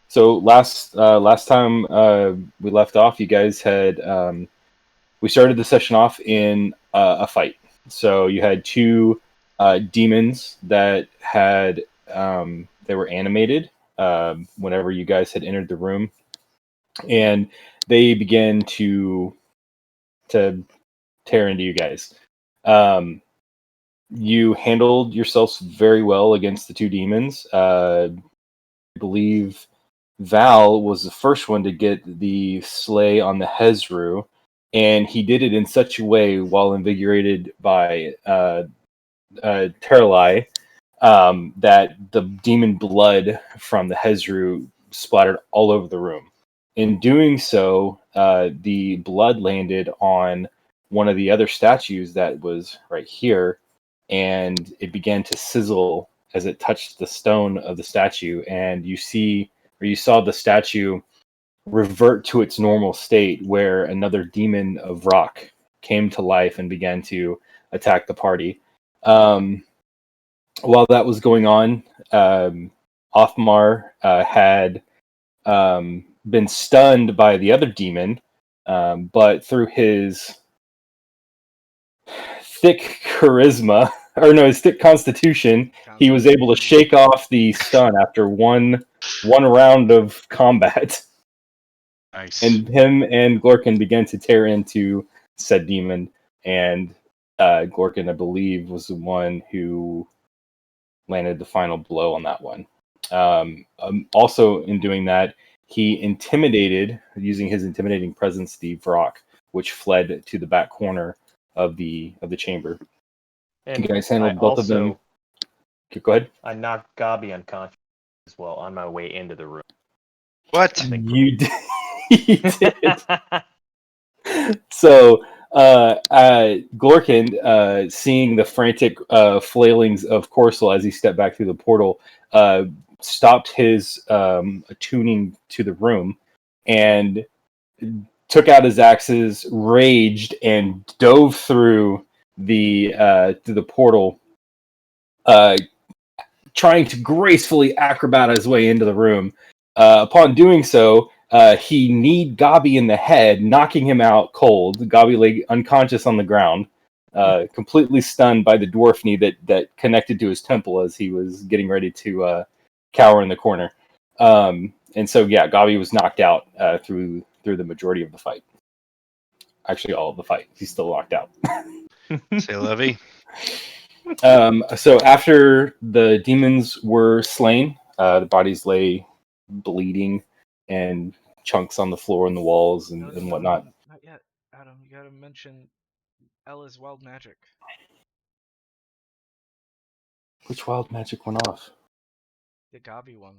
So last time we left off, you guys had we started the session off in a fight. So you had two demons that had they were animated whenever you guys had entered the room, and they began to tear into you guys. You handled yourselves very well against the two demons. I believe Val was the first one to get the slay on the Hezru, and he did it in such a way while invigorated by Terralai that the demon blood from the Hezru splattered all over the room. In doing so, the blood landed on one of the other statues that was right here, and it began to sizzle as it touched the stone of the statue. And you saw the statue revert to its normal state, where another demon of rock came to life and began to attack the party. While that was going on, Othmar had been stunned by the other demon, but through his thick charisma, or no, his thick constitution, he was able to shake off the stun after one round of combat. Nice. And him and Glorkin began to tear into said demon, and Glorkin, I believe, was the one who landed the final blow on that one. Also, in doing that, he intimidated, using his intimidating presence, the Vrock, which fled to the back corner of the chamber. And you guys handled both of them. Go ahead. I knocked Gabi unconscious as well on my way into the room. What? You did. You did. So, Glorkin, seeing the frantic flailings of Corsola as he stepped back through the portal, stopped his attuning to the room and took out his axes, raged, and dove through the portal, trying to gracefully acrobat his way into the room. Upon doing so, he kneed Gabi in the head, knocking him out cold. Gabi lay unconscious on the ground, completely stunned by the dwarf knee that connected to his temple as he was getting ready to cower in the corner. And so, yeah, Gabi was knocked out through the majority of the fight. Actually, all of the fight. He's still locked out. Say Levy. So after the demons were slain, the bodies lay bleeding and chunks on the floor and the walls and whatnot. Not yet, Adam. You gotta mention Ella's wild magic. Which wild magic went off? The Gabi one.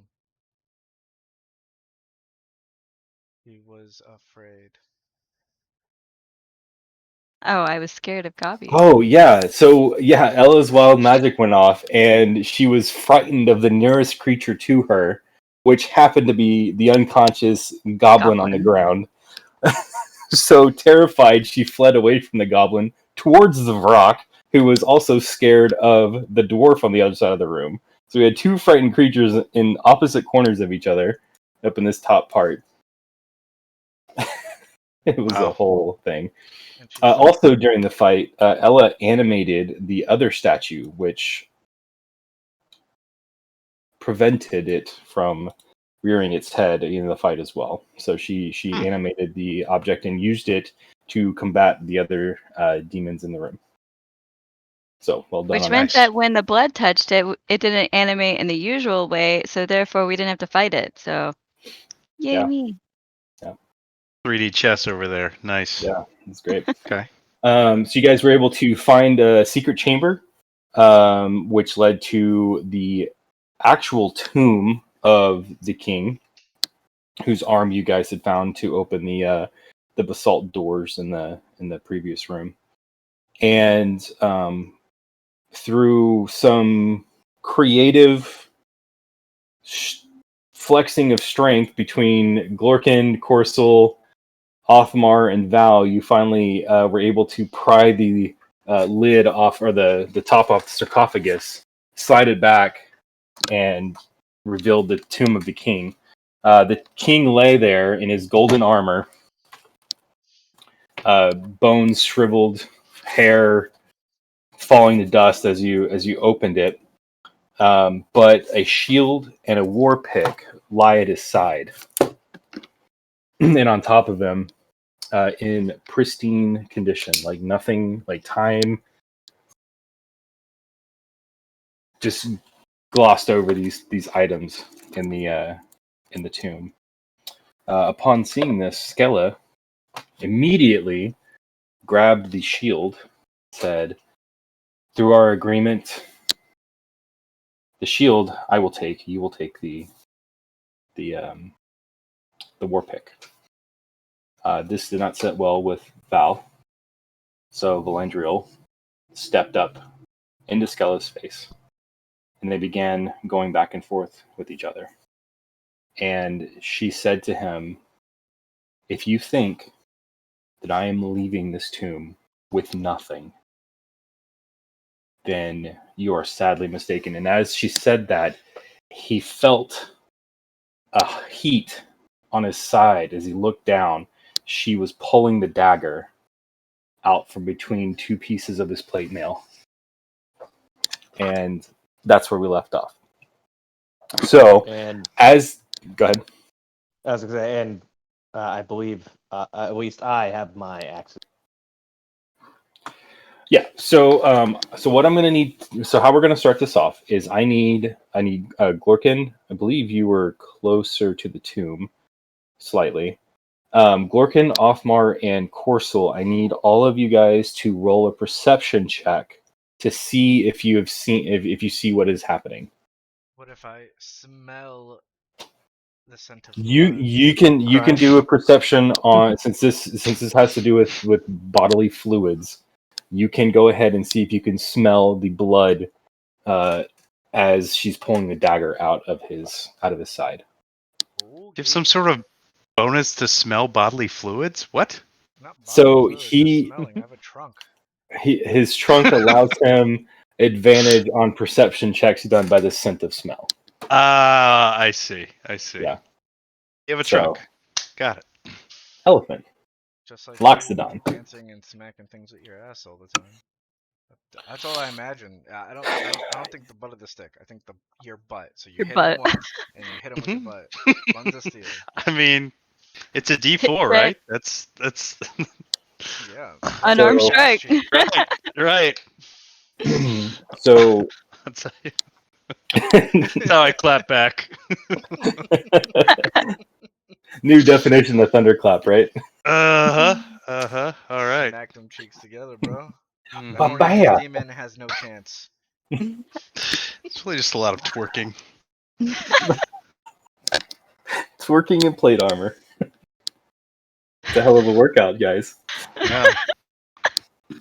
He was afraid. Oh, I was scared of Gabi. Oh, yeah. So, yeah, Ella's wild magic went off, and she was frightened of the nearest creature to her, which happened to be the unconscious goblin on the ground. So, terrified, she fled away from the goblin towards the Vrock, who was also scared of the dwarf on the other side of the room. So, we had two frightened creatures in opposite corners of each other up in this top part. It was a whole thing. Also, during the fight, Ella animated the other statue, which prevented it from rearing its head in the fight as well. So she animated the object and used it to combat the other demons in the room. So, well done. Which meant that when the blood touched it, it didn't animate in the usual way, so therefore we didn't have to fight it. So, yay me. 3D chess over there. Nice. Yeah, that's great. Okay. So you guys were able to find a secret chamber, which led to the actual tomb of the king, whose arm you guys had found to open the basalt doors in the previous room. And through some creative flexing of strength between Glorkin, Corsul, Othmar, and Val, you finally were able to pry the lid off, or the top off the sarcophagus, slide it back, and revealed the tomb of the king. The king lay there in his golden armor, bones shriveled, hair falling to dust as you opened it. But a shield and a war pick lie at his side, and on top of him, in pristine condition, like nothing, like time just glossed over these items in the tomb. Upon seeing this, Skella immediately grabbed the shield, said, "Through our agreement, the shield I will take. You will take the war pick." This did not sit well with Val, so Valandriel stepped up into Skella's face, and they began going back and forth with each other. And she said to him, "If you think that I am leaving this tomb with nothing, then you are sadly mistaken." And as she said that, he felt a heat on his side as he looked down. She was pulling the dagger out from between two pieces of his plate mail. And that's where we left off. So, And go ahead. I was going to say, and I believe at least I have my access. Yeah. So, so what I'm going to need. So, how we're going to start this off is I need Glorkin. I believe you were closer to the tomb, slightly. Glorkin, Offmar, and Corsul. I need all of you guys to roll a perception check to see if you have seen if you see what is happening. What if I smell the scent of You blood? can do a perception on since this has to do with bodily fluids. You can go ahead and see if you can smell the blood as she's pulling the dagger out of his side. Oh, Give some sort of bonus to smell bodily fluids? What? Not So bodily fluid, just smelling. I have a trunk. His trunk allows him advantage on perception checks done by the scent of smell. Ah, I see. Yeah. You have a So- trunk. Got it. Elephant. Just like Loxodon. you dancing and smacking things with your ass all the time. That's all I imagine. I don't think the butt of the stick. I think your butt. So you Your hit butt. him once, and you hit him with your butt. Buns of steel. I mean, it's a D4, Hit right? That's Yeah. Unarmed So- strike. right. So That's how I clap back. new definition of thunderclap, right? All right. Smack them cheeks together, bro. Mhm. That horny Papaya. demon has no chance. It's really just a lot of twerking. Twerking in plate armor. It's a hell of a workout, guys. Yeah.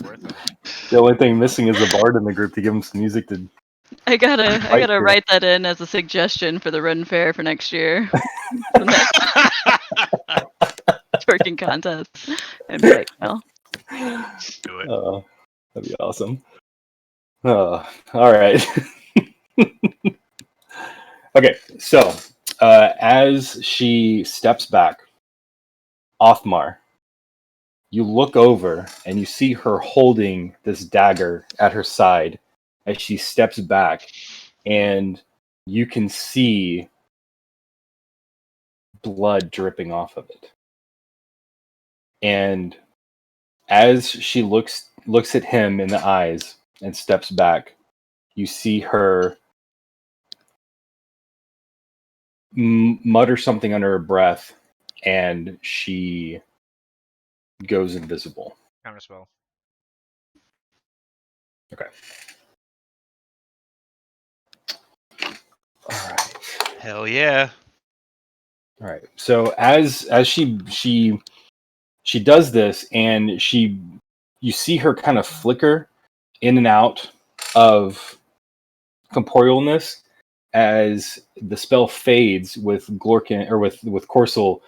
Worth it. The only thing missing is the bard in the group to give him some music to. I gotta Right here. write that in as a suggestion for the Run Fair for next year. Twerking contest and plate mail. Do it. That'd be awesome. All right. Okay, so as she steps back, Othmar, you look over and you see her holding this dagger at her side as she steps back, and you can see blood dripping off of it. And as she looks at him in the eyes and steps back, you see her mutter something under her breath, and she goes invisible. Counterspell. Okay. All right. Hell yeah. All right. So as she does this, and you see her kind of flicker in and out of corporealness as the spell fades with Glorkin or with Corsul,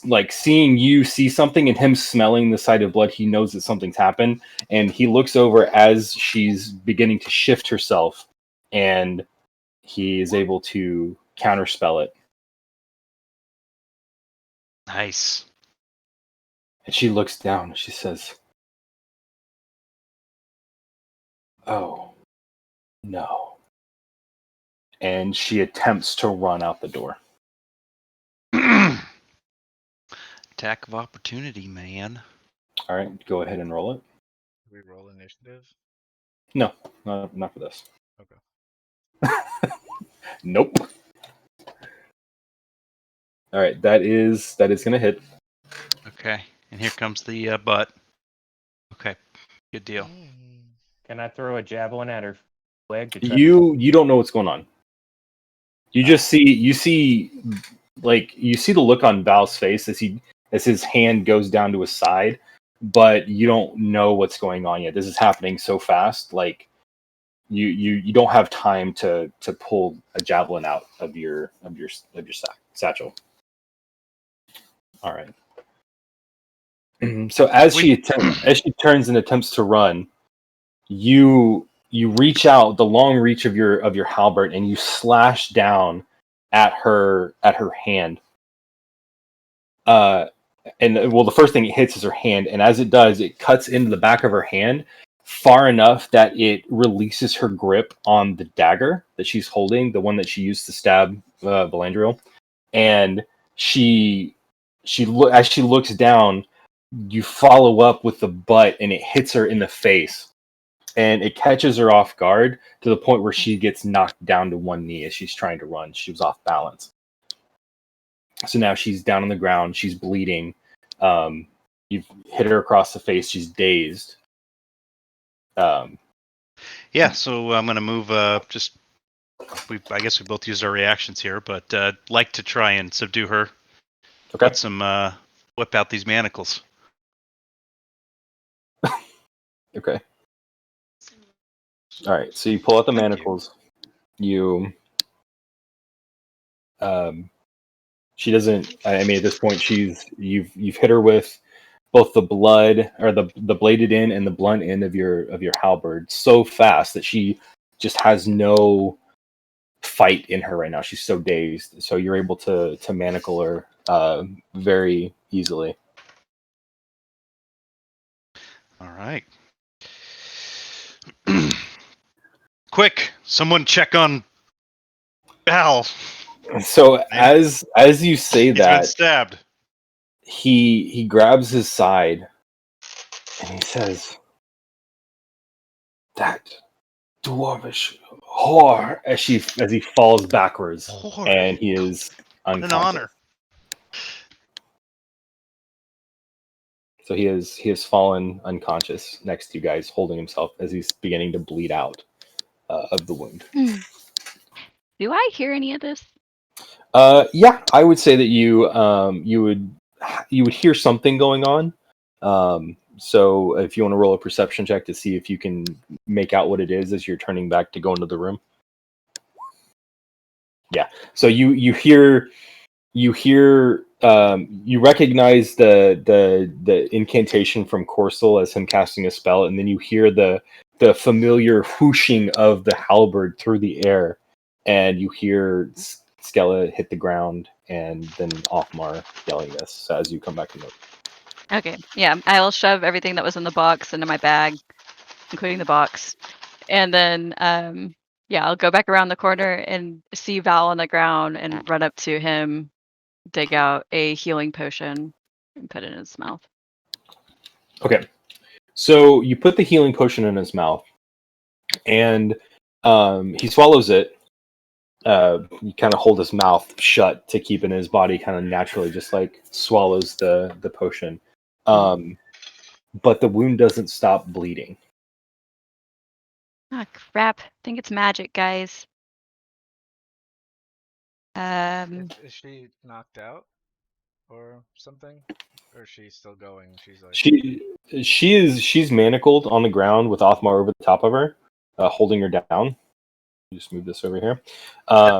like seeing you see something and him smelling the sight of blood. He knows that something's happened, and he looks over as she's beginning to shift herself, and he is able to counterspell it Nice. And she looks down and she says, "Oh, no." And she attempts to run out the door. Attack of opportunity, man. All right, go ahead and roll it. Do we roll initiative? No, not for this. Okay. Nope. All right, that is going to hit. Okay, and here comes the butt. Okay, good deal. Can I throw a javelin at her leg to try? You don't know what's going on. You just see the look on Val's face as his hand goes down to his side, but you don't know what's going on yet. This is happening so fast, like you don't have time to pull a javelin out of your satchel. All right. So as she turns and attempts to run, you reach out the long reach of your halberd and you slash down at her hand. And well, the first thing it hits is her hand, and as it does, it cuts into the back of her hand far enough that it releases her grip on the dagger that she's holding, the one that she used to stab Valandriel. And as she looks down, you follow up with the butt, and it hits her in the face, and it catches her off guard to the point where she gets knocked down to one knee as she's trying to run. She was off balance. So now she's down on the ground. She's bleeding. You've hit her across the face. She's dazed. Yeah, so I'm gonna move. I guess we both used our reactions here, but like to try and subdue her. Okay. Put some whip out these manacles. Okay. All right. So you pull out the Thank you. manacles. She doesn't. I mean, at this point, you've hit her with both the blood or the bladed end and the blunt end of your halberd so fast that she just has no fight in her right now. She's so dazed. So you're able to manacle her very easily. All right. Quick, someone check on Val. So as you say He's been that, stabbed. he grabs his side and he says, "That dwarvish whore," as he falls backwards, Whore. and he is What an unconscious. honor. So he has fallen unconscious next to you guys, holding himself as he's beginning to bleed out of the wound. Do I hear any of this? Yeah, I would say that you would hear something going on. So if you want to roll a perception check to see if you can make out what it is as you're turning back to go into the room. Yeah. So you recognize the incantation from Corsul as him casting a spell, and then you hear the familiar whooshing of the halberd through the air, and you hear Skella hit the ground, and then Othmar yelling this as you come back to note. Okay, yeah, I'll shove everything that was in the box into my bag, including the box, and then I'll go back around the corner and see Val on the ground and run up to him, dig out a healing potion, and put it in his mouth. Okay, so you put the healing potion in his mouth, and he swallows it. You kind of hold his mouth shut to keep it in his body kind of naturally, just like swallows the potion. But the wound doesn't stop bleeding. Ah, crap. I think it's magic, guys. Is she knocked out or something? Or is she still going? She's like She's manacled on the ground with Othmar over the top of her, holding her down. Just move this over here.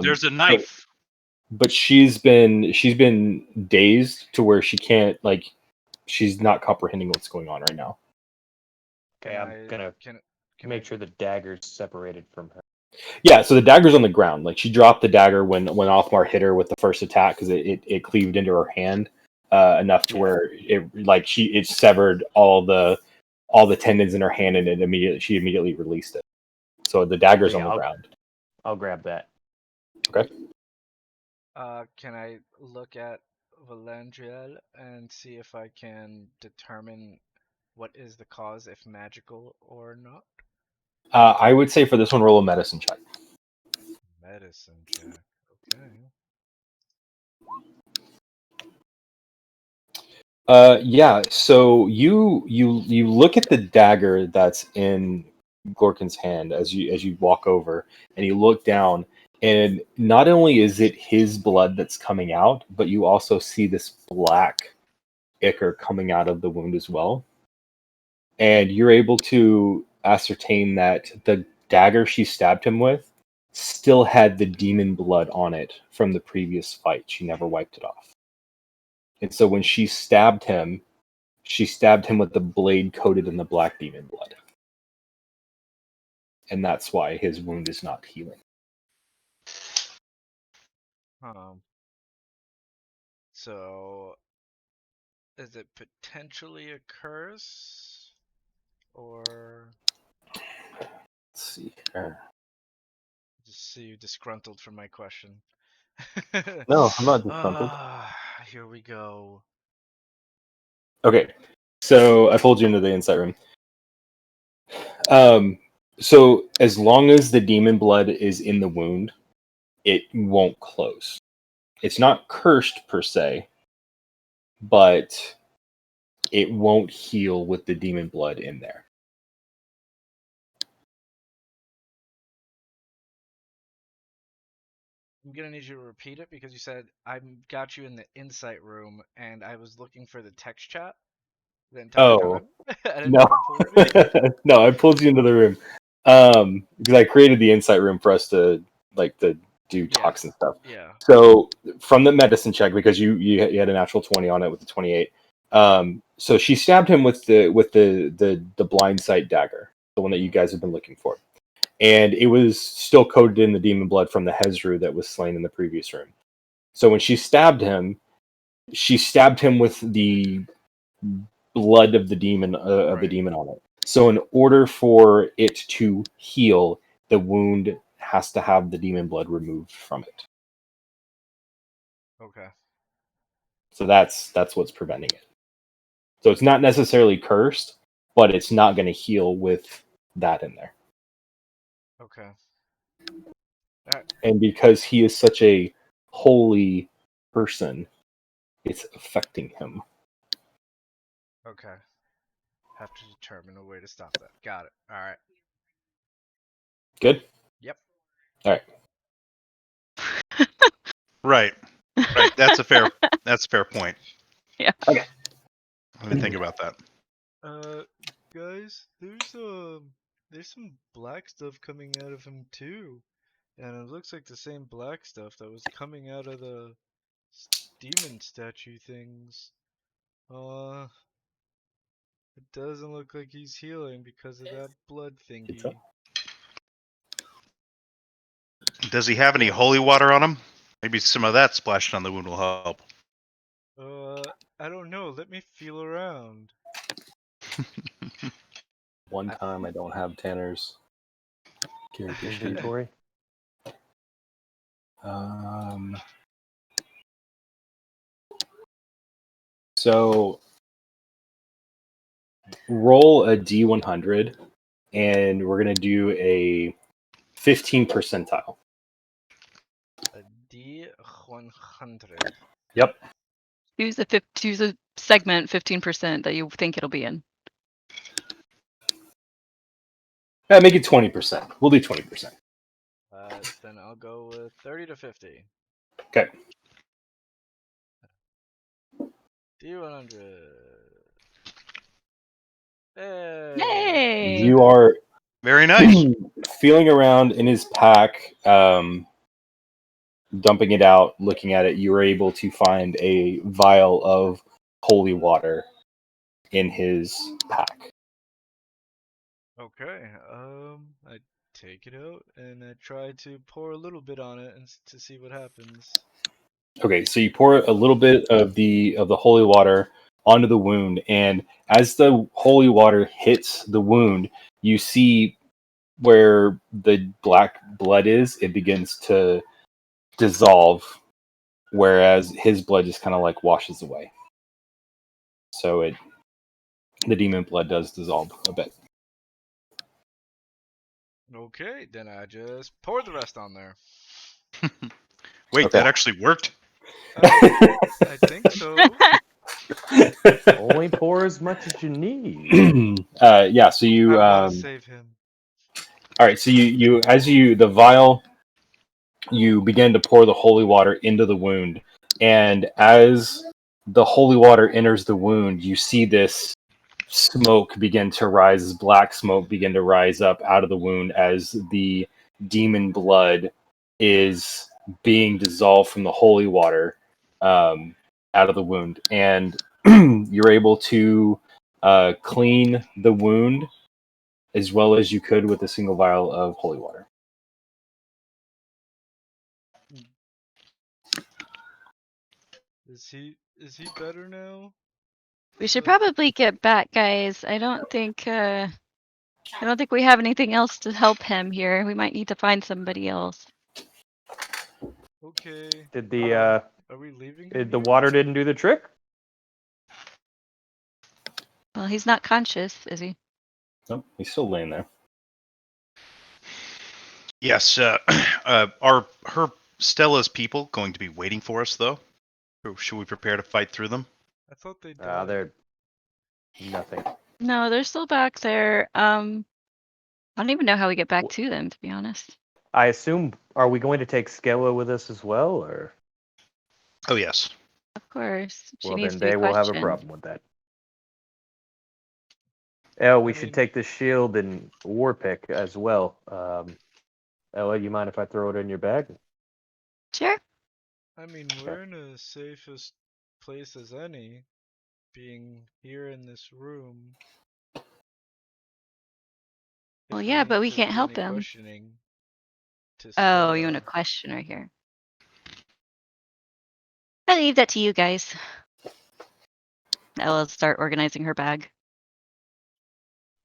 There's a knife. But she's been dazed to where she can't, like, she's not comprehending what's going on right now. Okay, I'm gonna make sure the dagger's separated from her. Yeah, so the dagger's on the ground. Like, she dropped the dagger when Othmar hit her with the first attack because it cleaved into her hand. enough to Yeah. where it severed all the tendons in her hand, and she immediately released it. So the dagger's Yeah, on the ground. I'll grab that. Okay. Can I look at Valandriel and see if I can determine what is the cause, if magical or not? I would say for this one, roll a medicine check. Medicine check. Okay. Yeah. So you look at the dagger that's in Gorkin's hand as you walk over, and you look down, and not only is it his blood that's coming out, but you also see this black ichor coming out of the wound as well. And you're able to ascertain that the dagger she stabbed him with still had the demon blood on it from the previous fight. She never wiped it off. And so when she stabbed him with the blade coated in the black demon blood. And that's why his wound is not healing. So, is it potentially a curse? Or Let's see here. just see you disgruntled from my question? No, I'm not disgruntled. Here we go. Okay. So I pulled you into the insight room. So as long as the demon blood is in the wound, it won't close. It's not cursed per se, but it won't heal with the demon blood in there. I'm gonna need you to repeat it because you said I got you in the insight room and I was looking for the text chat the entire time. I didn't No. know you pulled me. No, I pulled you into the room. Because I created the insight room for us to do talks and stuff. Yeah. So from the medicine check, because you had a natural 20 on it with the 28. So she stabbed him with the blind sight dagger, the one that you guys have been looking for. And it was still coated in the demon blood from the Hezru that was slain in the previous room. So when she stabbed him with the blood of the demon on it. So in order for it to heal, the wound has to have the demon blood removed from it. Okay. So that's what's preventing it. So it's not necessarily cursed, but it's not going to heal with that in there. Okay. And because he is such a holy person, it's affecting him. Okay. Have to determine a way to stop that. Got it. All right. Good? Yep. All right. Right. Right. That's a fair point. Yeah. Okay. Let me think about that. Guys, there's some black stuff coming out of him too. And it looks like the same black stuff that was coming out of the demon statue things. It doesn't look like he's healing because of that blood thingy. Does he have any holy water on him? Maybe some of that splashed on the wound will help. I don't know. Let me feel around. One time I don't have Tanner's character sheet. Inventory. So roll a D100, and we're gonna do a 15 percentile. A D100. Yep. Choose a segment 15% that you think it'll be in. Make it 20%. We'll do 20%. Then I'll go with 30 to 50. Okay. D100. Hey. Yay! You are Very nice. feeling around in his pack, dumping it out, looking at it. You were able to find a vial of holy water in his pack. Okay. I take it out and I try to pour a little bit on it and to see what happens. Okay, so you pour a little bit of the holy water onto the wound, and as the holy water hits the wound, you see where the black blood is. It begins to dissolve, whereas his blood just kind of like washes away. So the demon blood does dissolve a bit. Okay, then I just pour the rest on there. Wait, Okay. that actually worked? I think so. Only pour as much as you need. Yeah. So I you. want to save him. All right. So the vial, you begin to pour the holy water into the wound, and as the holy water enters the wound, you see this smoke begin to rise, this black smoke begin to rise up out of the wound as the demon blood is being dissolved from the holy water out of the wound, and you're able to clean the wound as well as you could with a single vial of holy water. Is he better now? We should probably get back, guys. I don't think we have anything else to help him here. We might need to find somebody else. Okay. Did the Are we leaving him did the here? water didn't do the trick? Well, he's not conscious, is he? Nope, he's still laying there. Yes. Are Stella's people going to be waiting for us, though? Or should we prepare to fight through them? I thought they died. They're nothing. No, they're still back there. I don't even know how we get back to them, to be honest. I assume, are we going to take Skella with us as well, or? Oh, yes. Of course, she Well, needs then to be they will have a questioned. problem with that. Oh, we I should mean- take the shield and war pick as well. Ella, you mind if I throw it in your bag? Sure. I mean, we're in the safest place as any, being here in this room. Well, If yeah, but need we to can't do help any him. questioning to Oh, you want a Stella. questioner here? I leave that to you guys. Ella's start organizing her bag.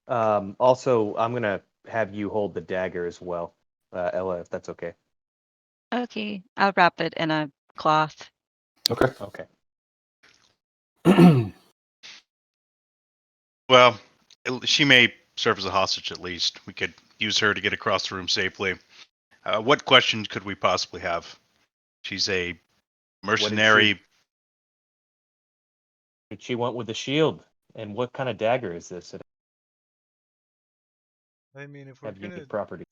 Also, I'm gonna have you hold the dagger as well, Ella, if that's okay. Okay, I'll wrap it in a cloth. Okay. Okay. Well, she may serve as a hostage at least. We could use her to get across the room safely. What questions could we possibly have? She's a mercenary. She went with the shield, and what kind of dagger is this? It I mean, if we're have gonna unique property.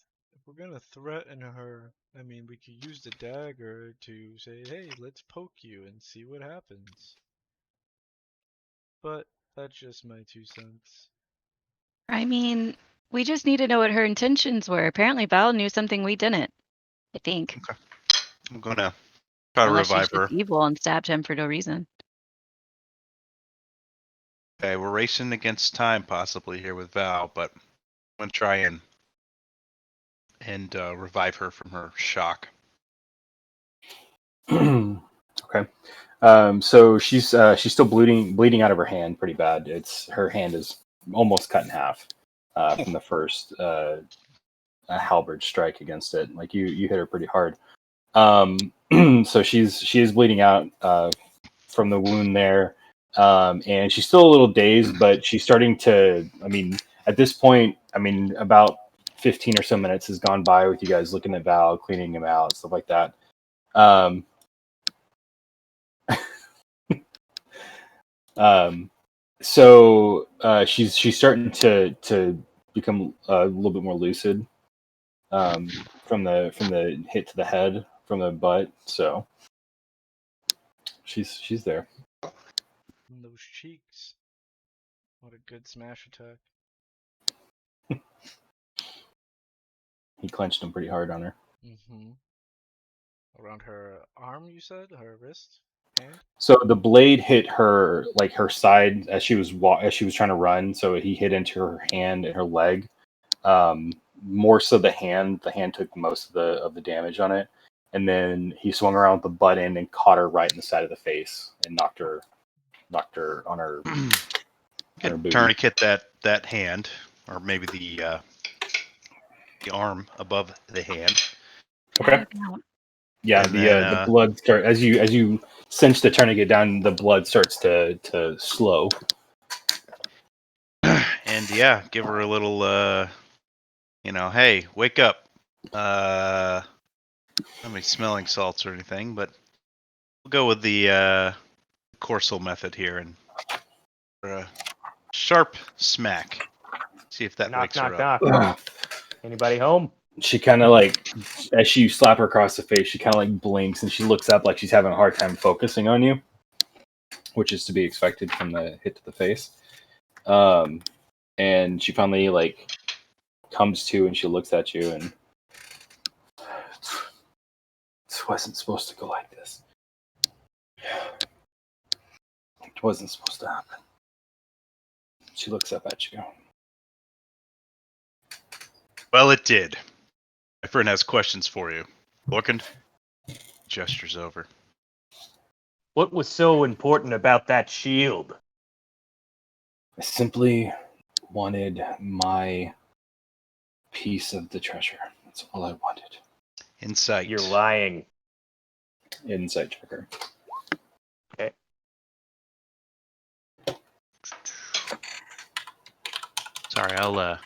threaten her, I mean, we could use the dagger to say, "Hey, let's poke you and see what happens." But that's just my 2 cents. I mean, we just need to know what her intentions were. Apparently, Val knew something we didn't. I think. I'm gonna try to Unless she's revive her. just evil and stabbed him for no reason. Okay, we're racing against time possibly here with Val, but I'm gonna try and revive her from her shock. Okay. So she's still bleeding out of her hand pretty bad. Her hand is almost cut in half from the first halberd strike against it. Like you hit her pretty hard. So she is bleeding out from the wound there, and she's still a little dazed, but she's starting to. I mean, at this point, about 15 or so minutes has gone by with you guys looking at Val, cleaning him out, stuff like that. So she's starting to become a little bit more lucid from the hit to the head from the butt. So she's there. And those cheeks. What a good smash attack. He clenched them pretty hard on her. Mm-hmm. Around her arm, you said? Her wrist? Hand? So the blade hit her like her side as she was trying to run. So he hit into her hand and her leg. More so the hand. The hand took most of the damage on it, and then he swung around with the butt end and caught her right in the side of the face and knocked her on her. Could tourniquet that hand, or maybe the arm above the hand. Okay. Yeah, And the blood start as you cinch the tourniquet down, the blood starts to slow. And yeah, give her a little, hey, wake up. Not any smelling salts or anything, but we'll go with the Corso method here and for a sharp smack. See if that wakes her up. Knock. Anybody home? She kind of like, as you slap her across the face, she kind of like blinks and she looks up like she's having a hard time focusing on you, which is to be expected from the hit to the face. And she finally like comes to and she looks at you and this wasn't supposed to go like this. It wasn't supposed to happen. She looks up at you. Well, it did. My friend has questions for you. Lorcan gestures over. What was so important about that shield? I simply wanted my piece of the treasure. That's all I wanted. Insight. You're lying. Insight checker. Okay. Sorry, I'll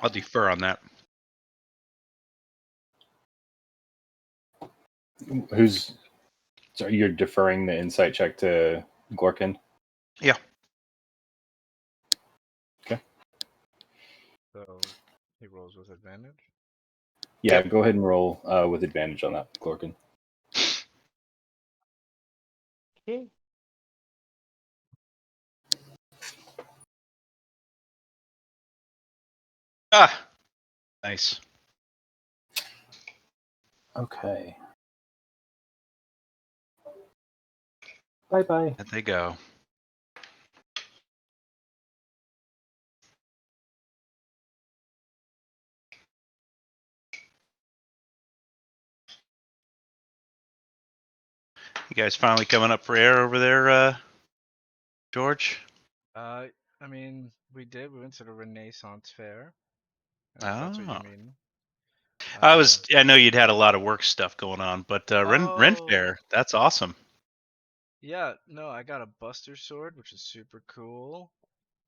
defer on that. Sorry, you're deferring the insight check to Gorkin? Yeah. Okay. So he rolls with advantage. Yeah, Yep. go ahead and roll with advantage on that, Gorkin. Okay. Ah, nice. Okay. Bye-bye. There they go. You guys finally coming up for air over there, George? I mean, we did. We went to the Renaissance Fair. If that's what you Oh. mean. I know you'd had a lot of work stuff going on, but Ren Oh. Fair, that's awesome. Yeah, no, I got a Buster Sword, which is super cool.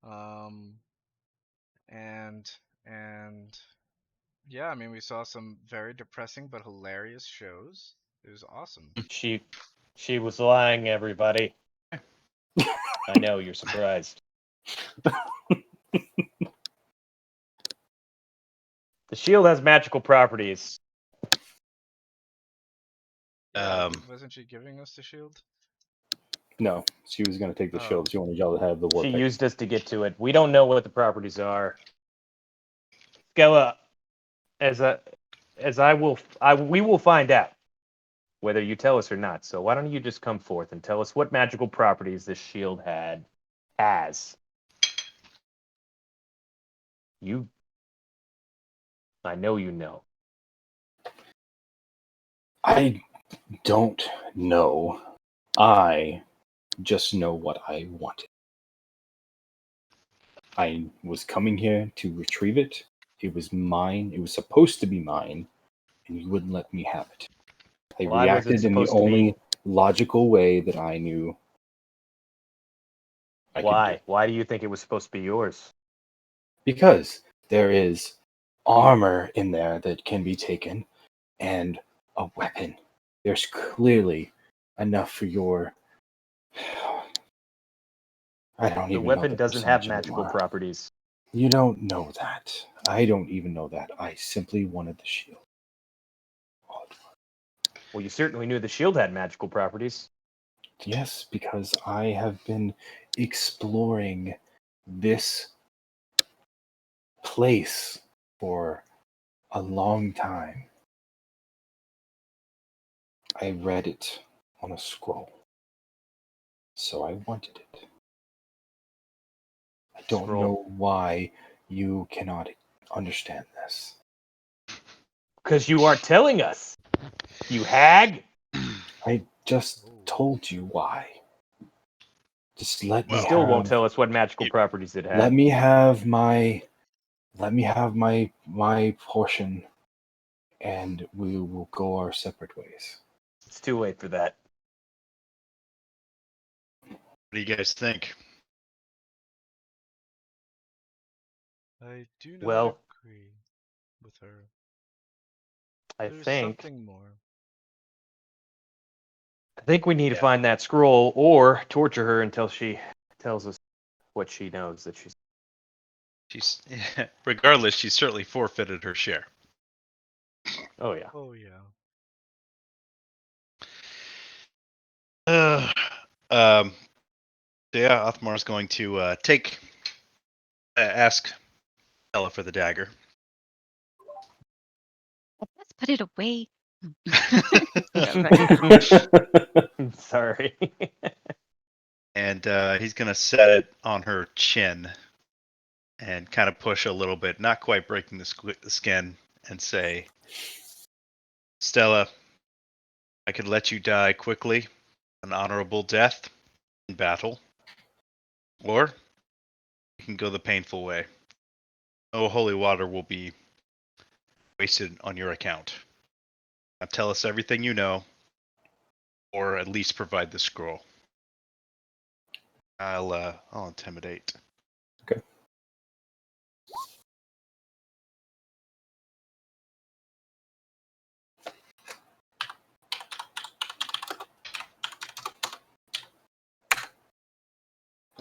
And yeah, I mean, we saw some very depressing but hilarious shows. It was awesome. She was lying, everybody. I know you're surprised. The shield has magical properties. Yeah, wasn't she giving us the shield? No, she was going to take the Oh. shield. She wanted y'all to have the war She pick. used us to get to it. We don't know what the properties are. Skella, we will find out whether you tell us or not. So why don't you just come forth and tell us what magical properties this shield has? I know you know. I don't know. I just know what I wanted. I was coming here to retrieve it. It was mine. It was supposed to be mine, and you wouldn't let me have it. I Why was it reacted in the supposed to be- only logical way that I knew. I could do. Why do you think it was supposed to be yours? Because there is armor in there that can be taken, and a weapon. There's clearly enough for your. I don't The even know weapon the doesn't have percentage magical anymore. properties. You don't know that. I don't even know that. I simply wanted the shield. Well, you certainly knew the shield had magical properties. Yes, because I have been exploring this place for a long time. I read it on a scroll, so I wanted it. I don't scroll. know why you cannot understand this. Because you aren't telling us. You hag. I just told you why. Just let me Still won't have, tell us what magical you- properties it has. let me have my portion, and we will go our separate ways. It's too late for that. What do you guys think? I do not Well, agree with her. I There's think something more. we need to Yeah. find that scroll or torture her until she tells us what she knows that she's. She's regardless, she's certainly forfeited her share. Oh yeah. Oh yeah. So yeah, Othmar's going to ask Ella for the dagger. Let's put it away. Sorry. And he's going to set it on her chin and kind of push a little bit, not quite breaking the skin, and say, Stella, I could let you die quickly, an honorable death in battle, or you can go the painful way. No holy water will be wasted on your account. Now tell us everything you know, or at least provide the scroll. I'll intimidate. Okay.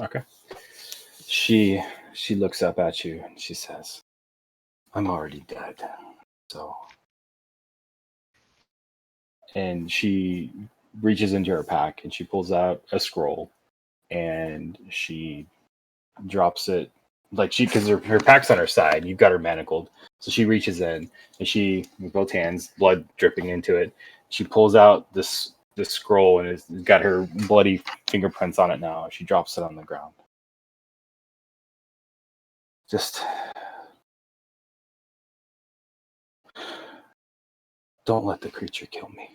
Okay. She looks up at you and she says, "I'm already dead." So, and she reaches into her pack and she pulls out a scroll and she drops it because her pack's on her side. You've got her manacled, so she reaches in and she, with both hands, blood dripping into it. She pulls out this scroll and it's got her bloody fingerprints on it now. She drops it on the ground. Just don't let the creature kill me.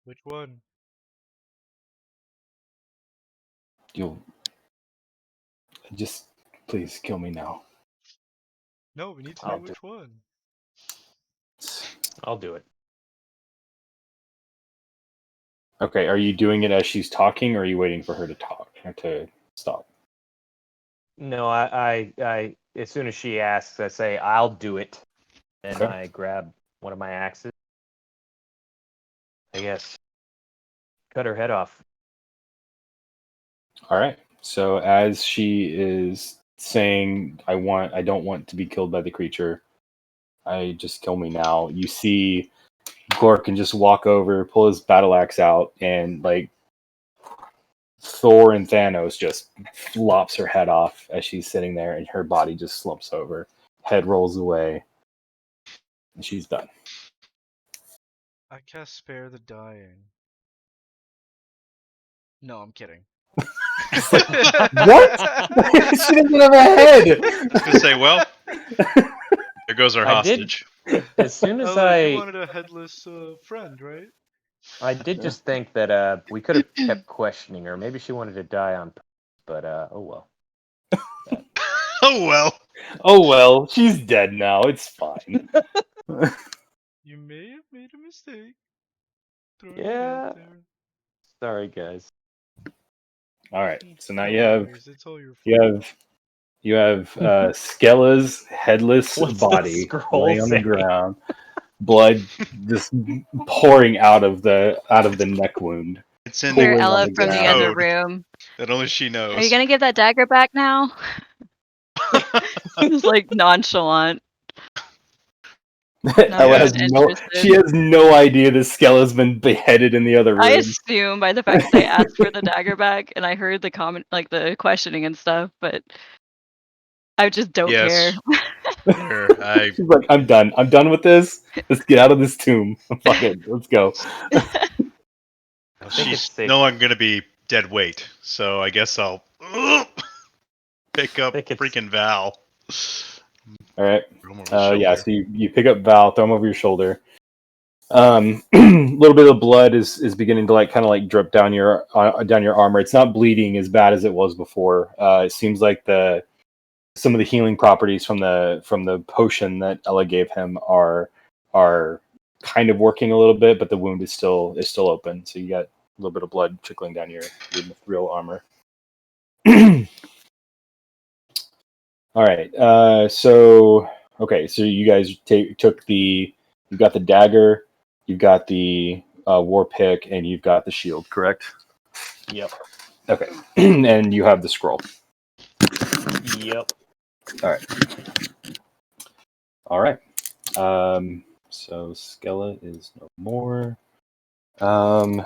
Which one? You'll just please kill me now. No, we need to know I'll do- which one. I'll do it. Okay, are you doing it as she's talking, or are you waiting for her to talk or to stop? No, I as soon as she asks, I say I'll do it. And Okay. I grab one of my axes. I guess cut her head off. All right. So as she is saying, I don't want to be killed by the creature. I just kill me now. You see Gork can just walk over, pull his battle axe out, and like Thor and Thanos just flops her head off as she's sitting there, and her body just slumps over. Head rolls away, and she's done. I cast Spare the Dying. No, I'm kidding. What? She doesn't have a head. I was gonna say, well, there goes our I did- hostage. As soon as Ella, you wanted a headless friend, right? I did just think that we could have kept questioning her. Maybe she wanted to die on purpose, but oh well. Oh well. Oh well, she's dead now. It's fine. You may have made a mistake. Throwing it Yeah. out there. Sorry, guys. All right. So now No you have worries, it's all your fault. you have Skella's headless What's the body scroll laying on the say? ground, blood just pouring out of the neck wound. It's in Hear Pulling on Ella the from the ground. other code room. that only she knows. Are you gonna give that dagger back now? It's like nonchalant. Not Ella Yeah. has even no. interested. She has no idea that Skella's been beheaded in the other room. I assume by the fact that they asked for the dagger back, and I heard the comment, like the questioning and stuff, but I just don't care. Yes. There, She's like, I'm done. I'm done with this. Let's get out of this tomb. Fuck it. Let's go. think she's it's safe. no longer gonna be dead weight, so I guess I'll Pick up think it's- freaking Val. All right. Throw him over his Yeah. shoulder. So you pick up Val, throw him over your shoulder. A little bit of blood is beginning to kind of drip down your armor. It's not bleeding as bad as it was before. It seems like some of the healing properties from the potion that Ella gave him are kind of working a little bit, but the wound is still open. So you got a little bit of blood trickling down your real armor. All right. So you guys you've got the dagger, you've got the war pick, and you've got the shield, correct? Yep. Okay. And you have the scroll. Yep. All right. So Skella is no more. I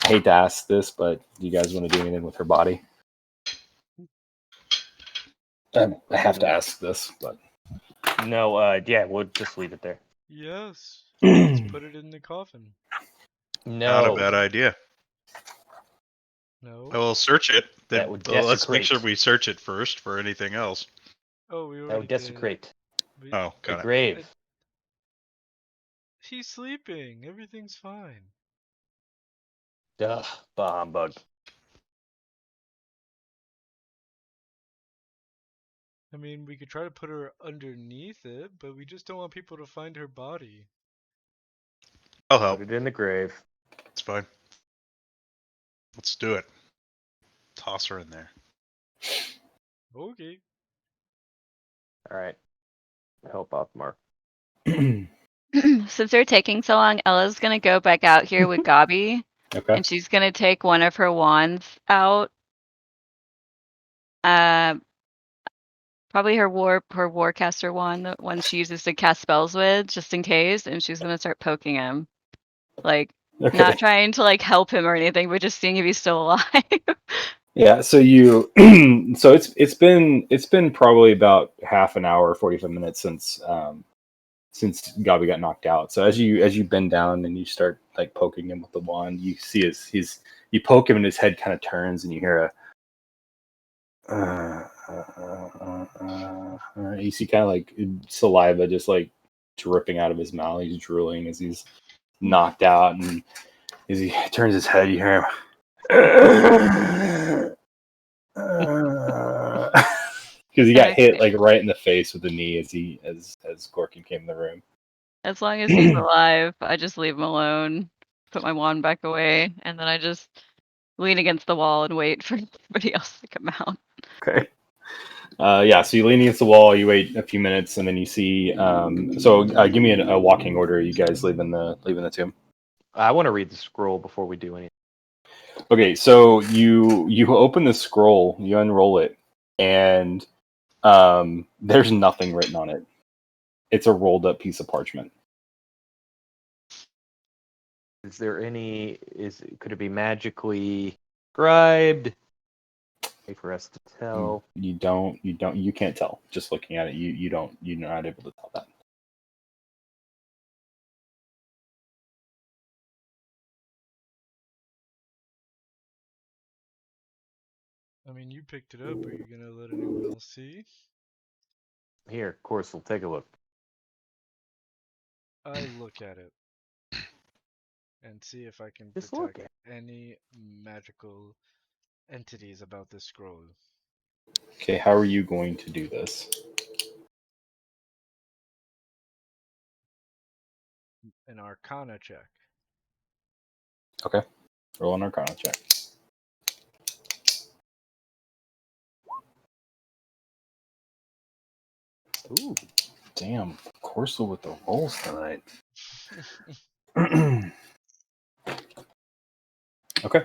hate to ask this, but do you guys want to do anything with her body? I have to ask this, but No, yeah, we'll just leave it there. Yes. Let's put it in the coffin. No. Not a bad idea. No. I will search it. That would Let's make sure desecrate. we search it first for anything else. Oh, we That already would did. desecrate We- Oh, the got it. grave. He's sleeping. Everything's fine. Duh, bah humbug. I mean, we could try to put her underneath it, but we just don't want people to find her body. I'll Put help. it in the grave. It's fine. Let's do it. Toss her in there. Okay. All right. Help out, Mark. Since they're taking so long, Ella's gonna go back out here with Gabi, okay. and she's gonna take one of her wands out. Probably her warcaster wand, the one she uses to cast spells with, just in case, and she's gonna start poking him, Okay. not trying to help him or anything, but just seeing if he's still alive. Yeah. So so it's been probably about half an hour, 45 minutes since Gabi got knocked out. So as you bend down and you start poking him with the wand, you see you poke him and his head kind of turns and you hear you see kind of saliva just dripping out of his mouth. He's drooling as he's knocked out, and as he turns his head, you hear him because he got hit right in the face with the knee as Gorkin came in the room. As long as he's alive, I just leave him alone, put my wand back away, and then I just lean against the wall and wait for everybody else to come out. Okay. Yeah, so you lean against the wall, you wait a few minutes, and then you see. Give me a walking order. You guys leaving the tomb. I want to read the scroll before we do anything. Okay, so you open the scroll, you unroll it, and there's nothing written on it. It's a rolled up piece of parchment. Is there could it be magically scribed? For us to tell. You can't tell. Just looking at it, you're not able to tell that. I mean, you picked it up. Are you gonna let anyone else see? Here, of course, we'll take a look. I look at it and see if I can Just look detect any magical entities about this scroll. Okay, how are you going to do this? An Arcana check. Okay, roll an Arcana check. Ooh. Damn, Corso with the rolls tonight. Okay.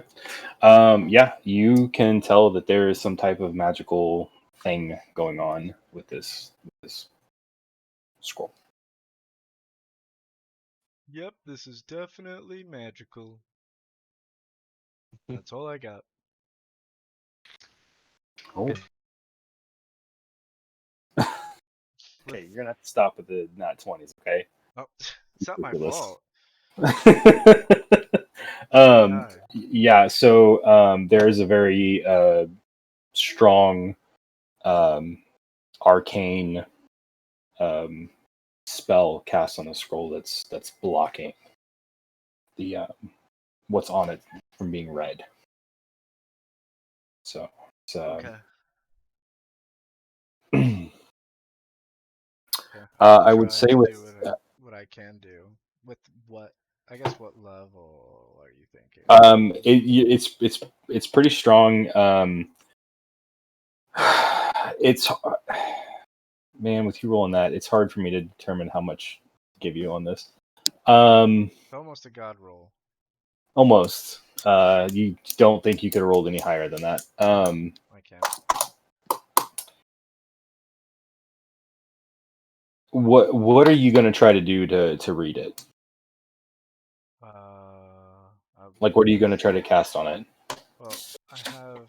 Yeah, you can tell that there is some type of magical thing going on with this scroll. Yep, this is definitely magical. That's all I got. Oh. Okay, you're gonna have to stop with the nat 20s, okay? Oh, it's not my Ridiculous. fault. Hi. Yeah. So there is a very strong arcane spell cast on the scroll that's blocking the what's on it from being read. So it's, Okay. Okay. I would Try say to with do what I can do. With what? I guess what level are you thinking? it's pretty strong. It's man, with you rolling that, it's hard for me to determine how much to give you on this. It's almost a god roll. Almost. You don't think you could have rolled any higher than that. I can't. What are you going to try to do to read it? Like, what are you going to try to cast on it? Well, I have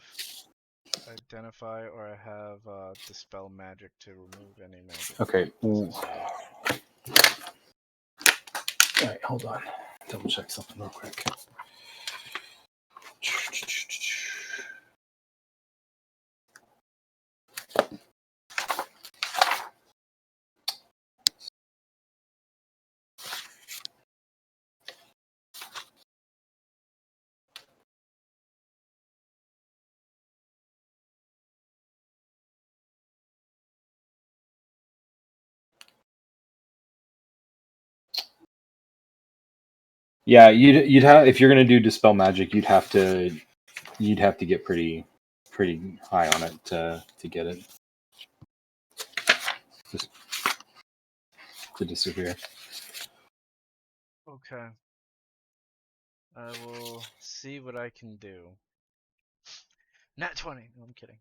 identify or I have dispel magic to remove any magic. Okay. All associated. right, hold on. Double check something real quick. Yeah, you'd have, if you're gonna do dispel magic, you'd have to get pretty high on it to get it just to disappear. Okay. I will see what I can do. Nat 20. No, I'm kidding.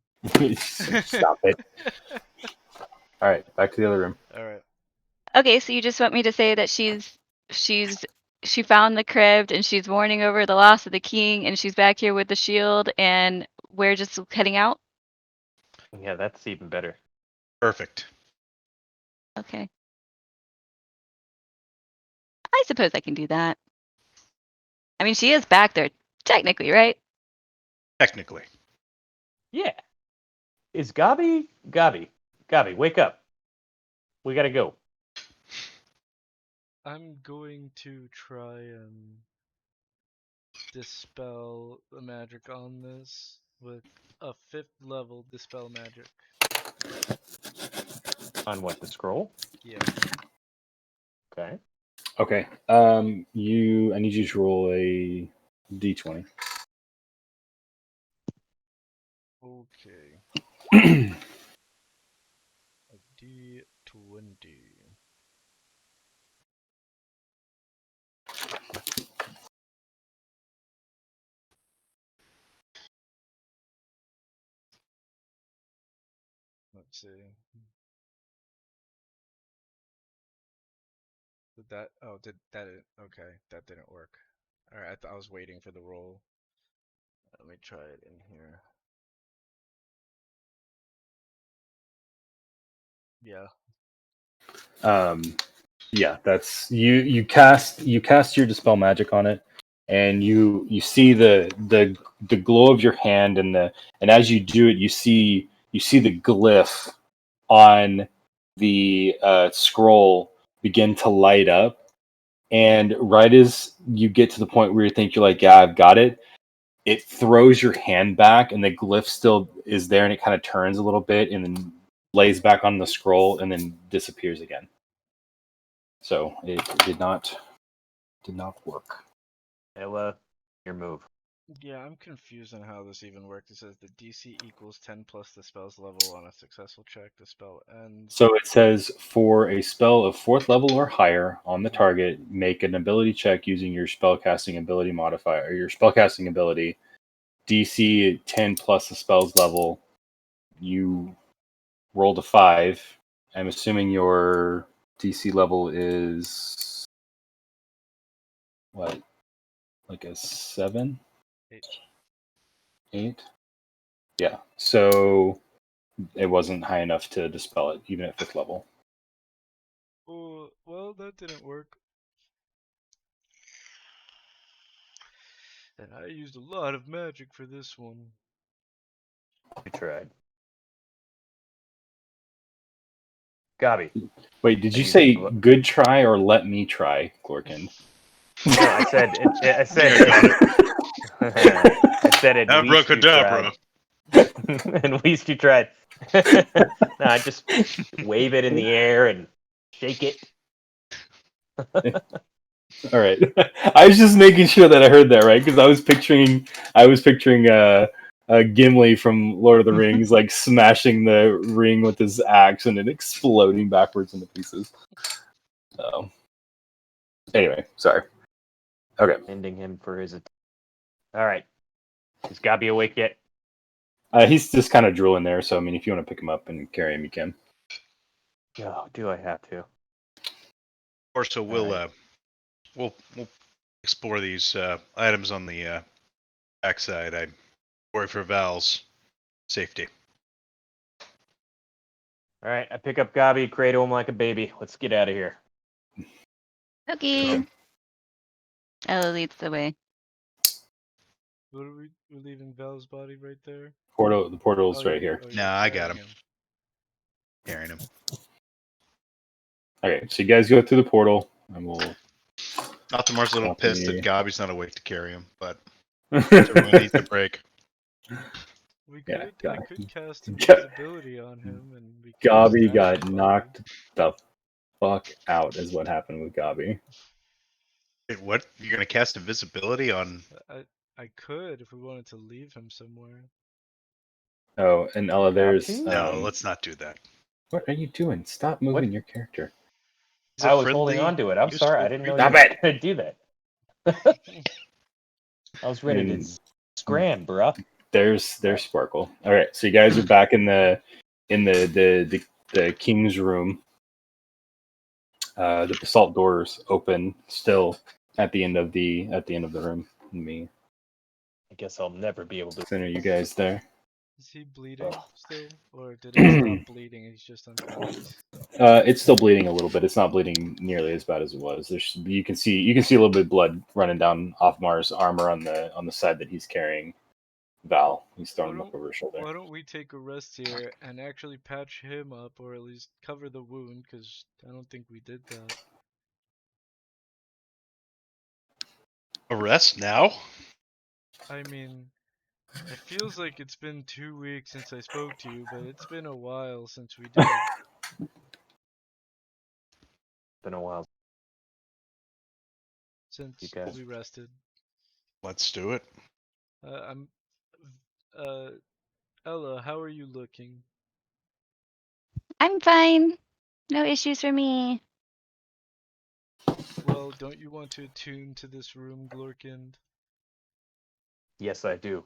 Stop it. All right, back to the other room. All right. Okay, so you just want me to say that she found the crypt and she's mourning over the loss of the king and she's back here with the shield and we're just heading out? Yeah, that's even better. Perfect. Okay. I suppose I can do that. I mean, she is back there, technically, right? Technically. Yeah. Is Gabi? Gabi, wake up. We gotta go. I'm going to try and dispel the magic on this with a 5th level dispel magic. On what, the scroll? Yeah. Okay. Okay. I need you to roll a d20. Okay. A D20. Let's see. Did that? Oh, did that? Okay, that didn't work. All right, I was waiting for the roll. Let me try it in here. Yeah. Yeah, that's you cast your dispel magic on it, and you see the glow of your hand, and as you do it, you see the glyph on the scroll begin to light up, and right as you get to the point where you think you're like, yeah, I've got it, it throws your hand back, and the glyph still is there, and it kind of turns a little bit, and then lays back on the scroll, and then disappears again. So it did not work. Ella, your move. Yeah, I'm confused on how this even worked. It says the DC equals 10 plus the spell's level on a successful check. The spell ends. So it says for a spell of 4th level or higher on the target, make an ability check using your spellcasting ability modifier, or your spellcasting ability. DC 10 plus the spell's level. You rolled a 5. I'm assuming your DC level is what? Like a 7? 8. 8? Yeah. So it wasn't high enough to dispel it, even at 5th level. Oh, well, that didn't work. And I used a lot of magic for this one. You tried. Gabi. Wait, did you use say blo- good try or let me try, Glorkin? No, I said. I said. I said at least you tried. Abracadabra. At least you tried. No, I just wave it in the air and shake it. All right. I was just making sure that I heard that right because I was picturing Gimli from Lord of the Rings like smashing the ring with his axe and it exploding backwards into pieces. So anyway, sorry. Okay. Ending him for his attack. All right. Is Gabi awake yet? He's just kind of drooling there, so I mean, if you want to pick him up and carry him, you can. Oh, do I have to? Or so we'll Alright. we'll explore these items on the backside. I worry for Val's safety. All right. I pick up Gabi, cradle him like a baby. Let's get out of here. Okay. Ella leads the way. What are we're leaving Val's body right there? The portal's Oh, right here. you're Nah, I got carrying him. Carrying him. Okay, so you guys go through the portal, and we'll. Optimar's a little Copy. pissed that Gabi's not awake to carry him, but everyone needs a break. We Yeah, could, got I it. could cast Ga- invisibility on him, and we could Gabi stash got his body. knocked the fuck out, is what happened with Gabi. Wait, what? You're gonna cast invisibility on? I could if we wanted to leave him somewhere. Oh, and Ella, there's. to? No, let's not do that. What are you doing? Stop moving your character. He's a I was holding friendly, on to it. I'm sorry. I useful didn't know you Stop were it! going to do that. I was ready to And scram, bruh. there's Sparkle. All right, so you guys are back in the king's room. The basalt doors open still at the end of the room. Me. I guess I'll never be able to. So are you guys there? Is he bleeding Ugh. still, or did it stop bleeding? He's just unconscious. It's still bleeding a little bit. It's not bleeding nearly as bad as it was. You can see a little bit of blood running down Othmar's armor on the side that he's carrying Val. He's throwing him up over his shoulder. Why don't we take a rest here and actually patch him up, or at least cover the wound? Because I don't think we did that. Arrest now? I mean, it feels like it's been 2 weeks since I spoke to you, but it's been a while since we did. Been a while. Since You guys- we rested. Let's do it. I'm. Ella, how are you looking? I'm fine. No issues for me. Well, don't you want to attune to this room, Glorkind? Yes, I do.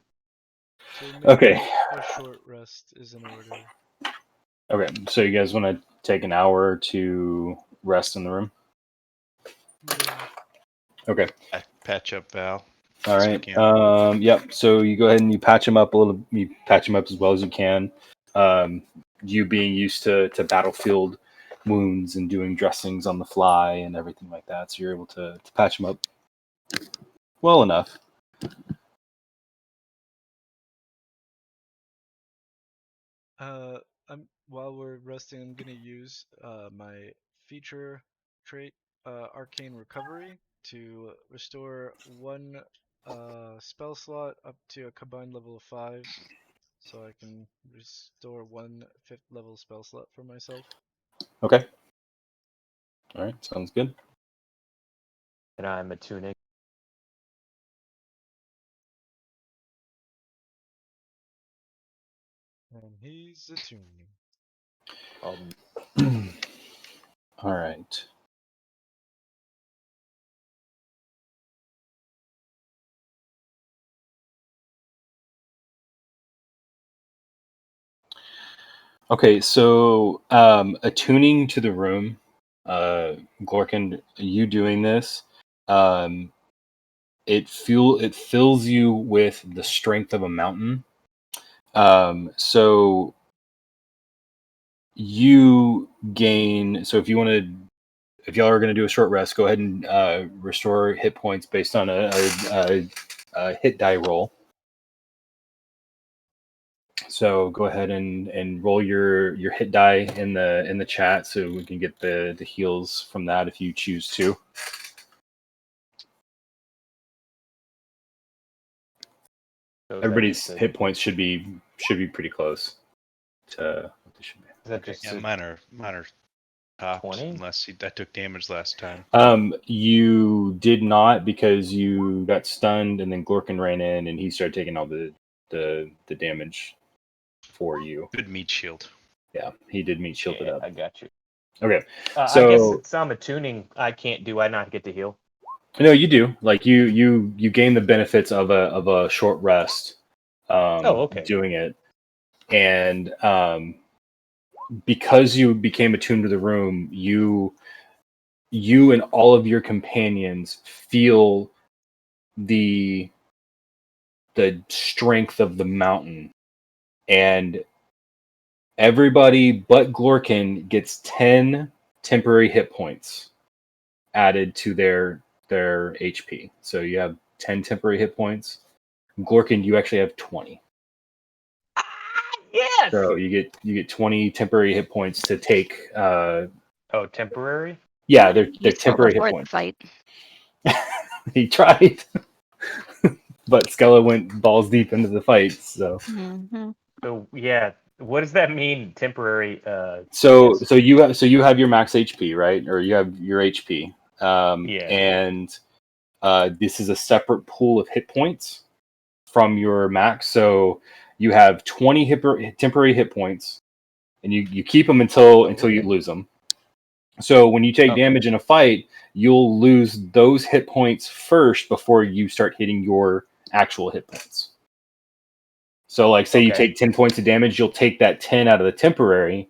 So maybe Okay. a short rest is in order. Okay, so you guys want to take an hour to rest in the room? Yeah. Okay. Patch up Val. All Yes, we right. can. Yep. So you go ahead and you patch him up a little. You patch him up as well as you can. You being used to battlefield wounds and doing dressings on the fly and everything like that, so you're able to patch him up well enough. While we're resting, I'm gonna use my feature trait, Arcane Recovery, to restore one spell slot up to a combined level of 5, so I can restore one 5th level spell slot for myself. Okay. All right. Sounds good. And I'm attuning. And he's attuning. All right. Okay, so attuning to the room, Glorkin, you doing this, it fills you with the strength of a mountain. So you gain. So if y'all are going to do a short rest, go ahead and restore hit points based on a hit die roll. So go ahead and roll your hit die in the chat so we can get the heals from that if you choose to. So is Everybody's that hit points should be pretty close to what they should be. Is that just Yeah, mine are topped 20? unless I took damage last time. You did not because you got stunned and then Glorkin ran in and he started taking all the damage for you. Good meat shield. Yeah, he did meat shielded up. I got you. Okay. I So- guess since I'm attuning, I can't. Do I not get to heal? No, you do. Like you gain the benefits of a short rest. Okay. Doing it, and because you became attuned to the room, you and all of your companions feel the strength of the mountain, and everybody but Glorkin gets 10 temporary hit points added to their HP. So you have 10 temporary hit points. Glorkin, you actually have 20. Yes. So you get 20 temporary hit points to take. Temporary. Yeah, they're Useful temporary hit before the points. fight. He tried, but Skella went balls deep into the fight. So Mm-hmm. So yeah, what does that mean? Temporary. so yes. you have your max HP, right? Or you have your HP. Yeah. And this is a separate pool of hit points from your max. So you have 20 temporary hit points, and you keep them until you lose them. So when you take damage in a fight, you'll lose those hit points first before you start hitting your actual hit points. So like say you take 10 points of damage, you'll take that 10 out of the temporary.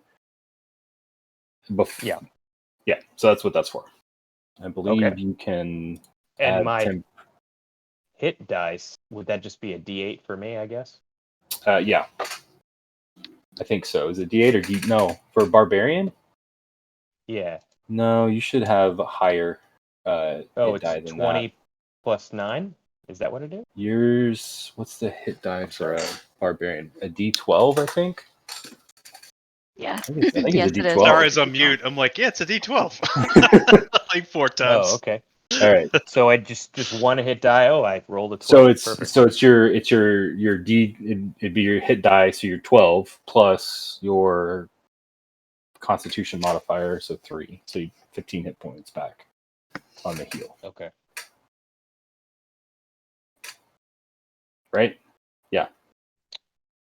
Yeah. So that's what that's for. I believe you can And add my hit dice, would that just be a D8 for me, I guess? Yeah. I think so. Is it D8 or D? No, for Barbarian? Yeah. No, you should have a higher hit die it's than 20 that. plus 9? Is that what it is? Yours, what's the hit die for a Barbarian? A D12, I think? Yeah. I think it's a Yes, it is. D12. Sorry, as I'm mute. I'm like, yeah, it's a D12. Like 4 times. Oh, okay. All right. So I just one hit die. Oh, I rolled a 12. So it's Perfect. your D. It'd be your hit die, so your 12 plus your Constitution modifier, so 3, so 15 hit points back on the heal. Okay. Right? Yeah.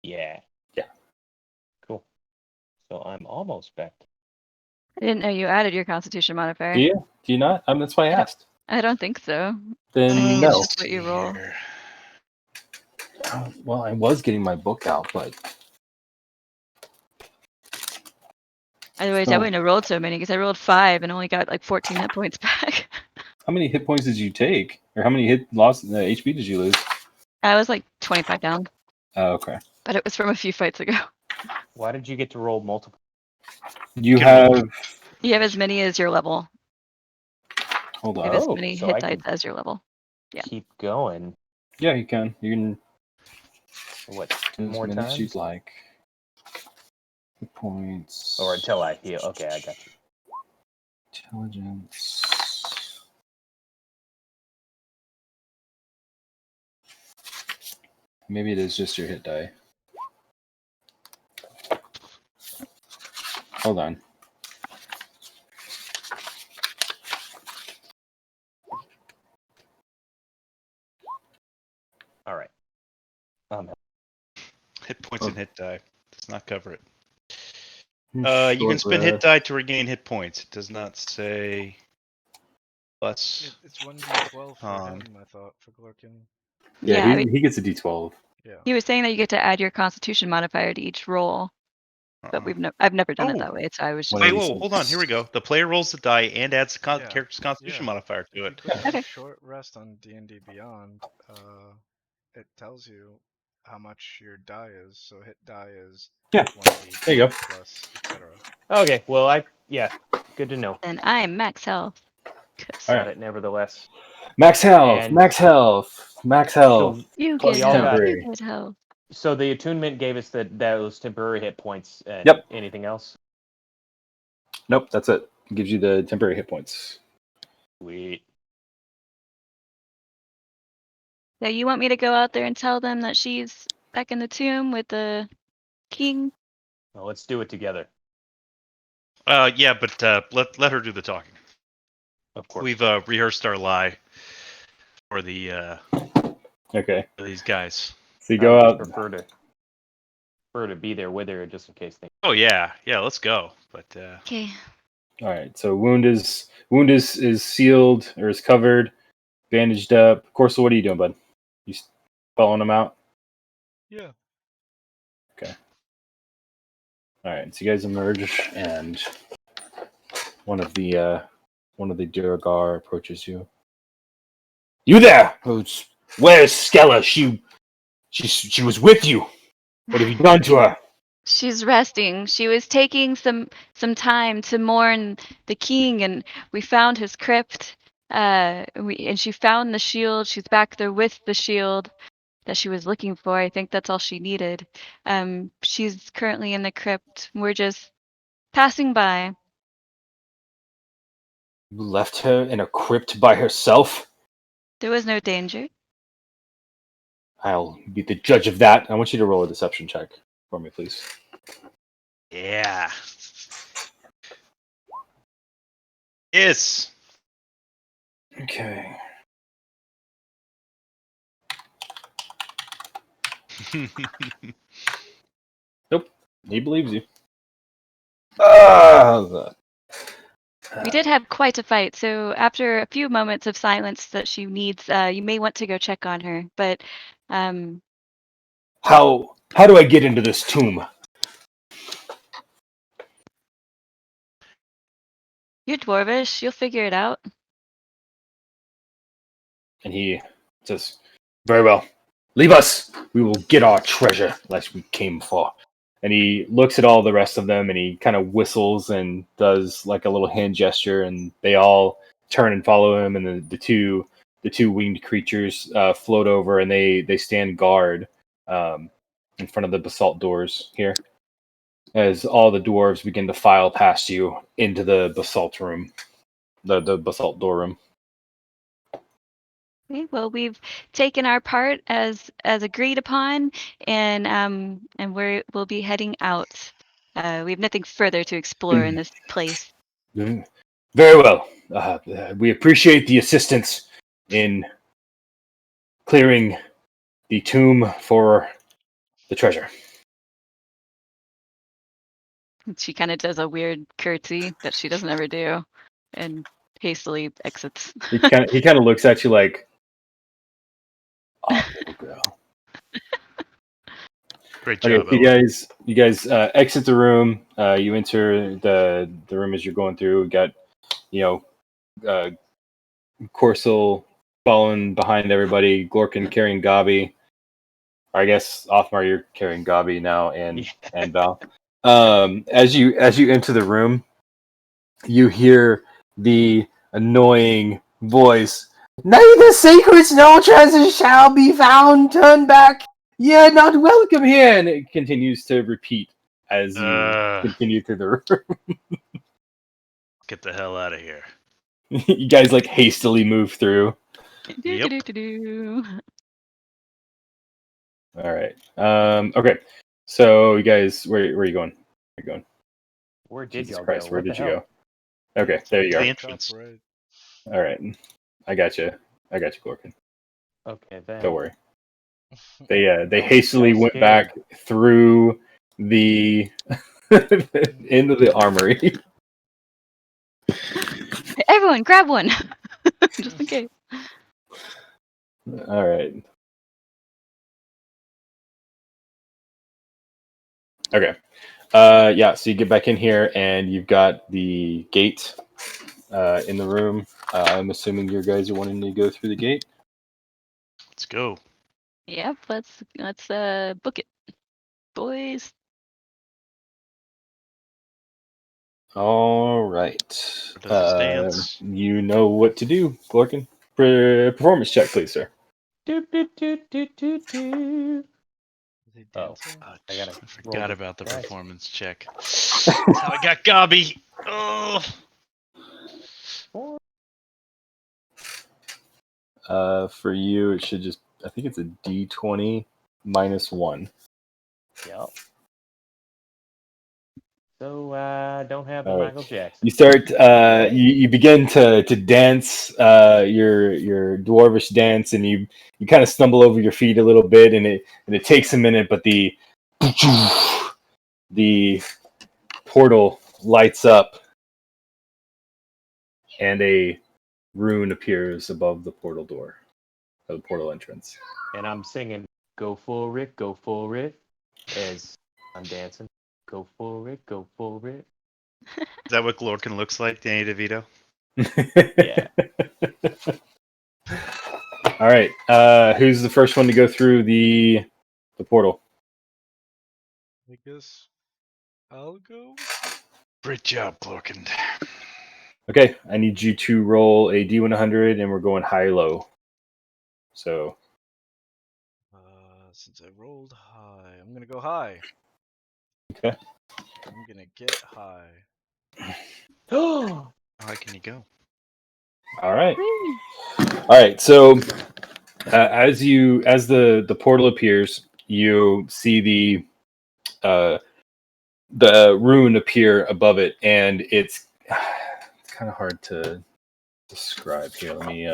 Yeah. Yeah. Cool. So I'm almost back. I didn't know you added your Constitution modifier. Do you? Do you not? That's why I asked. I don't think so. Then I think no. it's just what you roll. Well, I was getting my book out, but Otherwise, I wouldn't have rolled so many because I rolled 5 and only got like 14 hit points back. how many hit points did you take, or how many HP did you lose? I was like 25 down, Oh, okay. but it was from a few fights ago. Why did you get to roll multiple? You have. You have as many as your level. Hold You on. have as many so hit I dice can as your level. Yeah. keep going. Yeah, you can. You can. What, 2 As more many as times? you'd like. Hit points. Or until I heal. Okay, I got you. Intelligence. Maybe it is just your hit die. Hold on. All right. Hit points and hit die. Does not cover it. Hmm, You can spend hit die to regain hit points. It does not say plus. It's 1d12 for Con. him, I thought, for Glorkin. Yeah, Yeah, he gets a D12. Yeah. he was saying that you get to add your Constitution modifier to each roll, but I've never done it Oh. that way. So I was just Wait, whoa, hold on. Here we go. The player rolls the die and adds the Yeah, character's Constitution yeah. modifier to If you it. click on Okay. short rest on D&D Beyond, it tells you how much your die is. So hit die is Yeah. 1d There you go. plus, etc. Okay, well, good to know. and I'm max health. 'Cause All Got right. it, nevertheless. Max health. And- Max health. Max health. You Well, get y'all health. got- You get health. So the attunement gave us those temporary hit points. And Yep. Anything else? Nope, that's it. It gives you the temporary hit points. Sweet. So you want me to go out there and tell them that she's back in the tomb with the king? Well, let's do it together. Yeah, but let her do the talking. Of course. We've rehearsed our lie for the Okay. for these guys. So you I go would just out. prefer to be there with her just in case things. Oh yeah, let's go. But Okay. All right. So wound is sealed or is covered, bandaged up. Of course. So what are you doing, bud? You following him out? Yeah. All right. So you guys emerge, and one of the Durgar approaches you. You there? Where's Skella? She was with you. What have you done to her? She's resting. She was taking some time to mourn the king, and we found his crypt. And she found the shield. She's back there with the shield that she was looking for. I think that's all she needed. She's currently in the crypt. We're just passing by. You left her in a crypt by herself? There was no danger. I'll be the judge of that. I want you to roll a deception check for me, please. yeah. Yes. Okay. He believes you. How's that? We did have quite a fight, so after a few moments of silence that she needs, you may want to go check on her. But How do I get into this tomb? you're dwarvish. You'll figure it out. And he says, "Very well. Leave us. We will get our treasure, like we came for." And he looks at all the rest of them, and he kind of whistles and does like a little hand gesture, and they all turn and follow him. And the two winged creatures float over, and they stand guard in front of the basalt doors here, as all the dwarves begin to file past you into the basalt room, the basalt door room. Okay, well, we've taken our part as agreed upon, and we'll be heading out. We have nothing further to explore in this place. Very well. We appreciate the assistance in clearing the tomb for the treasure. She kind of does a weird curtsy that she doesn't ever do, and hastily exits. He kind of looks at you like, "Oh, little girl." Great Okay, job, so Ella. you guys exit the room. You enter the room as you're going through. We got, Corsul following behind everybody. Glorkin carrying Gabi. I guess Othmar, you're carrying Gabi now, and Val. As you enter the room, you hear the annoying voice. Neither secrets nor treasures shall be found. Turn back. You're not welcome here. And it continues to repeat as you continue through the room. Get the hell out of here. You guys like hastily move through. Yep. Do-do-do-do-do. All right. Okay. So you guys, where are you going? Where are you going? Where did Jesus y'all Christ, go? where What the did you hell? go? Okay, there you The are. entrance. Top right. All right. I got you, Glorkin. Okay, then. Don't worry. They I'm hastily so went scared. back through the into the armory. Everyone, grab one, just in case. All right. Okay. Yeah. So you get back in here, and you've got the gate in the room. I'm assuming you guys are wanting to go through the gate. Let's go. Yep, let's book it, boys. All right. Where does it dance? You know what to do, Glorkin. Performance check, please, sir. Do, do, do, do, do, do. Is he Oh. dancing? I gotta roll forgot the about the dice. performance check. That's how I got Gobby. Oh. For you, it should just. I think it's a D20 -1. Yep. So don't have the All right. Michael Jackson. You start. You begin to dance your dwarvish dance, and you kind of stumble over your feet a little bit, and it takes a minute, but the portal lights up, and a rune appears above the portal door, or the portal entrance. And I'm singing go for it, as I'm dancing. Go for it, go for it. Is that what Glorkin looks like, Danny DeVito? Yeah. All right. Who's the first one to go through the portal? I guess I'll go. Great job, Glorkin. Okay, I need you to roll a D100, and we're going high-low. So, Since I rolled high, I'm gonna go high. okay. I'm gonna get high. Oh, How high can you go? All right. Whee! All right. So, as the portal appears, you see the rune appear above it, and it's kind of hard to describe here. Let me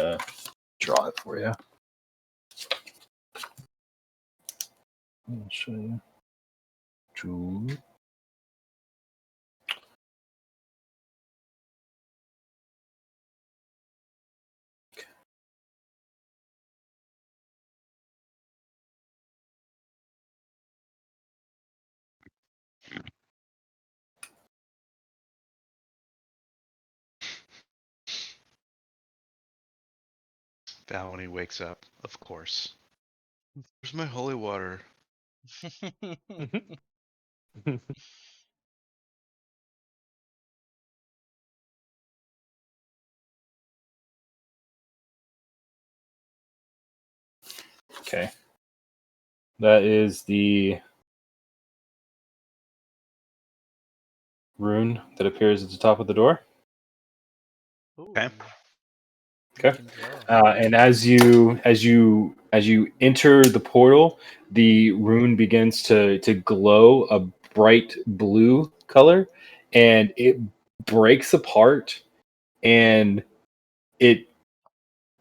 draw it for you. I'll show you. Val when he wakes up, of course. Where's my holy water? Okay. That is the rune that appears at the top of the door. Okay. Okay. And as you enter the portal, the rune begins to glow a bright blue color, and it breaks apart, and it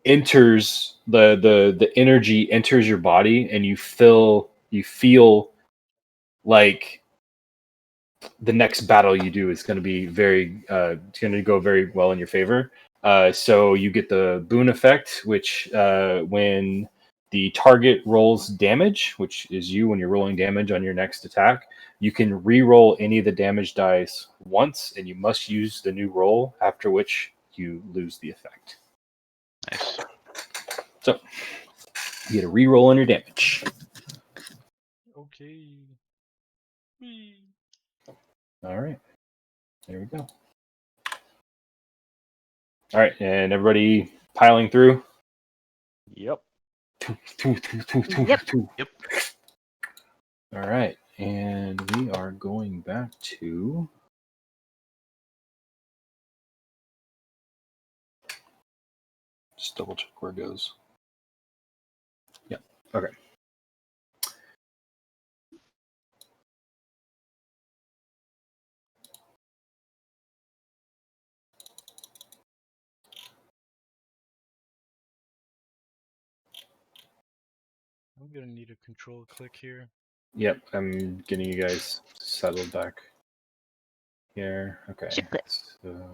enters the energy enters your body, and you feel like the next battle you do is going to be it's going to go very well in your favor. So you get the boon effect, which when the target rolls damage, which is you when you're rolling damage on your next attack, you can re-roll any of the damage dice once, and you must use the new roll, after which you lose the effect. Nice. So you get a re-roll on your damage. Okay. Whee. All right. There we go. All right, and everybody piling through. Yep. Yep. Yep. All right, and we are going back to just double check where it goes. Yeah. Okay. I'm gonna need a control click here. Yep, I'm getting you guys settled back here. Okay. Ship clip. So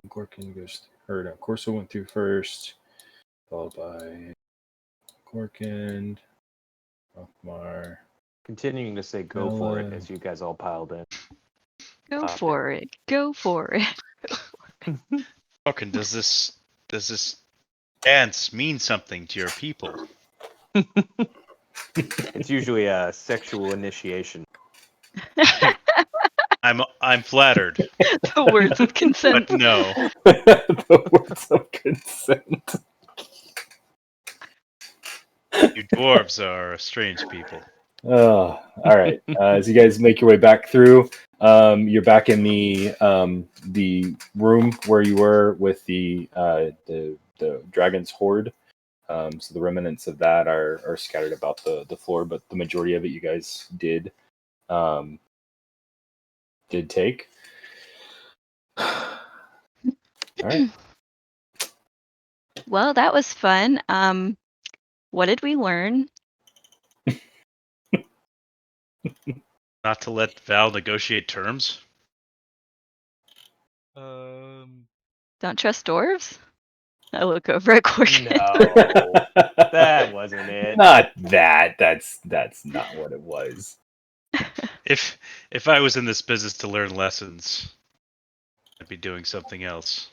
Gorkin goes through, or no, Corso went through first, followed by Gorkin, Alkmaar. Continuing to say go for it as you guys all piled in. Go for it. Go for it. Glorkin, does this dance mean something to your people? It's usually a sexual initiation. I'm flattered, The words of consent. but no. The words of consent. Dwarves are strange people. Oh, all right. As you guys make your way back through, you're back in the room where you were with the dragon's horde. So the remnants of that are scattered about the floor, but the majority of it you guys did take. All right. Well, that was fun. What did we learn? Not to let Val negotiate terms. Um, Don't trust dwarves? I look over at Corkin. No, that wasn't it. Not that. That's not what it was. If I was in this business to learn lessons, I'd be doing something else.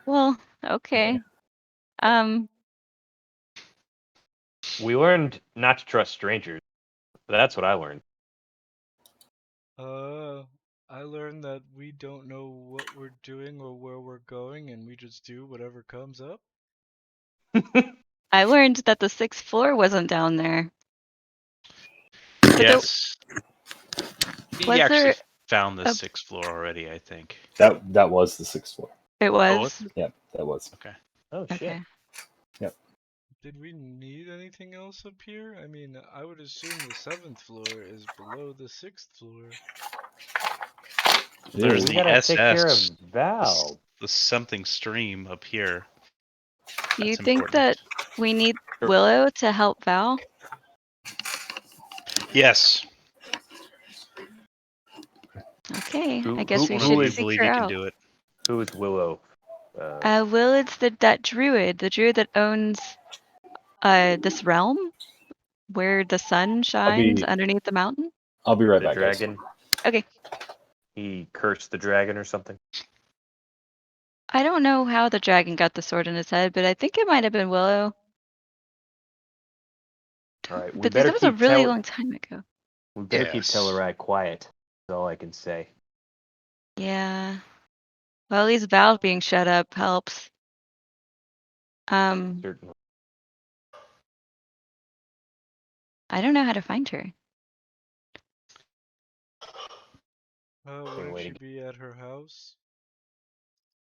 Well, okay. We learned not to trust strangers. That's what I learned. I learned that we don't know what we're doing or where we're going, and we just do whatever comes up. I learned that the 6th floor wasn't down there. But Yes. He was actually there found the a- 6th floor already, I think. That was the 6th floor. It Oh, was? was it? Yep, that was. Okay. Oh shit. Okay. Did we need anything else up here? I mean, I would assume the 7th floor is below the 6th floor. There's We the gotta take care of SS. Val. The something stream up here. Do you That's think important. that we need Sure. Willow to help Val? Yes. Okay, Who- I guess we who should We is- seek believe her you can out. do it. Who is Willow? Will, it's that druid, the druid that owns this realm where the sun shines underneath the mountain. I'll be right the back, guys. dragon. Okay. He cursed the dragon or something. I don't know how the dragon got the sword in his head, but I think it might have been Willow. All right, we But better that was a keep really long time ago. we better keep Yes. Tellarite quiet. That's all I can say. Yeah. Well, at least Val being shut up helps. Certainly. I don't know how to find her. Wouldn't way she to be at her house?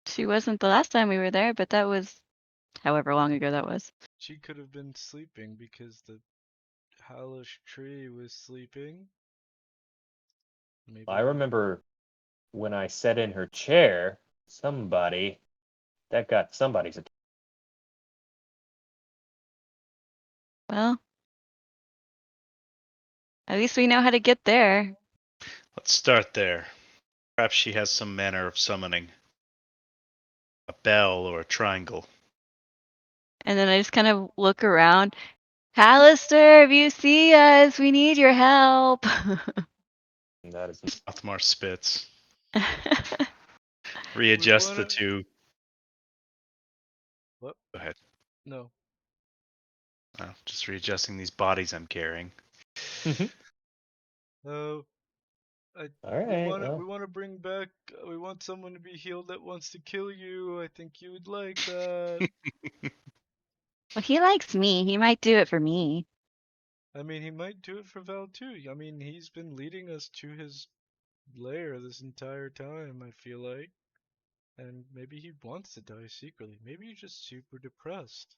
She wasn't the last time we were there, but that was however long ago that was. She could have been sleeping because the hellish tree was sleeping. Maybe. I remember when I sat in her chair, that got somebody's attention. Well, at least we know how to get there. Let's start there. Perhaps she has some manner of summoning. A bell or a triangle. And then I just kind of look around. Hallister, if you see us, we need your help. That is Othmar spits. Readjust the wanna- two. What? Go ahead. No. Oh, just readjusting these bodies I'm carrying. All right. We want to bring back. We want someone to be healed that wants to kill you. I think you would like that. Well, he likes me. He might do it for me. I mean, he might do it for Val too. I mean, he's been leading us to his lair this entire time. I feel like, and maybe he wants to die secretly. Maybe he's just super depressed.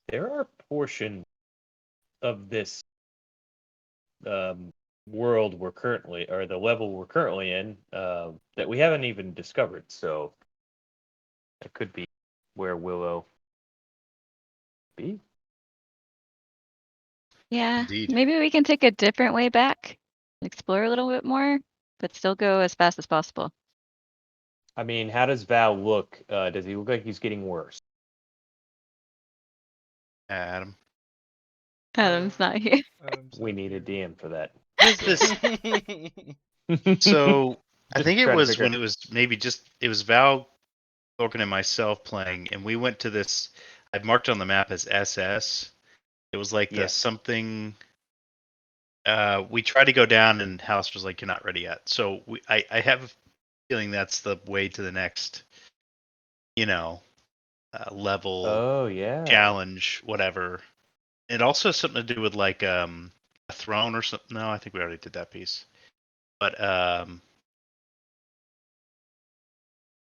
There are portions of this world we're currently, or the level we're currently in, that we haven't even discovered. So that could be where Willow be. Yeah. Indeed. Maybe we can take a different way back, explore a little bit more, but still go as fast as possible. I mean, how does Val look? Does he look like he's getting worse? Adam. Adam's not here. Adam's We not need a here. DM for that. What is this? So I Just think it trying to was figure- when it was Val, Thorkin, and myself playing, and we went to this. I've marked on the map as SS. It was like the Yes. something. We tried to go down, and House was like, "You're not ready yet." So I have a feeling that's the way to the next. level, Oh yeah. challenge, whatever. It also has something to do with like a throne or something. No, I think we already did that piece. But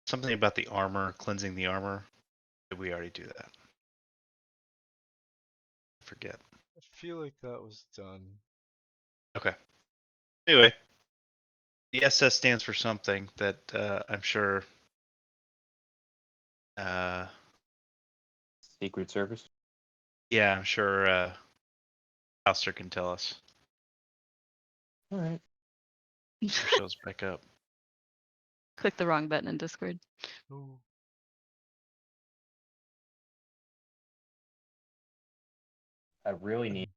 something about the armor, cleansing the armor. Did we already do that? I forget. I feel like that was done. Okay. Anyway, the SS stands for something that I'm sure. Secret Service. Yeah, I'm sure Alistair can tell us. All right. Shows back up. Click the wrong button in Discord. Ooh. I really need.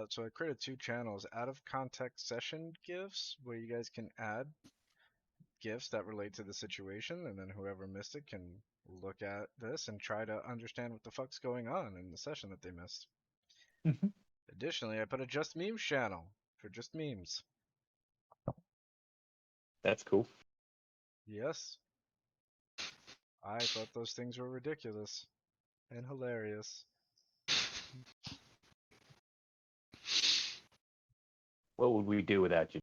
So I created 2 channels: out of context session gifs, where you guys can add gifs that relate to the situation, and then whoever missed it can look at this and try to understand what the fuck's going on in the session that they missed. Additionally, I put a just memes channel for just memes. That's cool. Yes. I thought those things were ridiculous and hilarious. What would we do without you?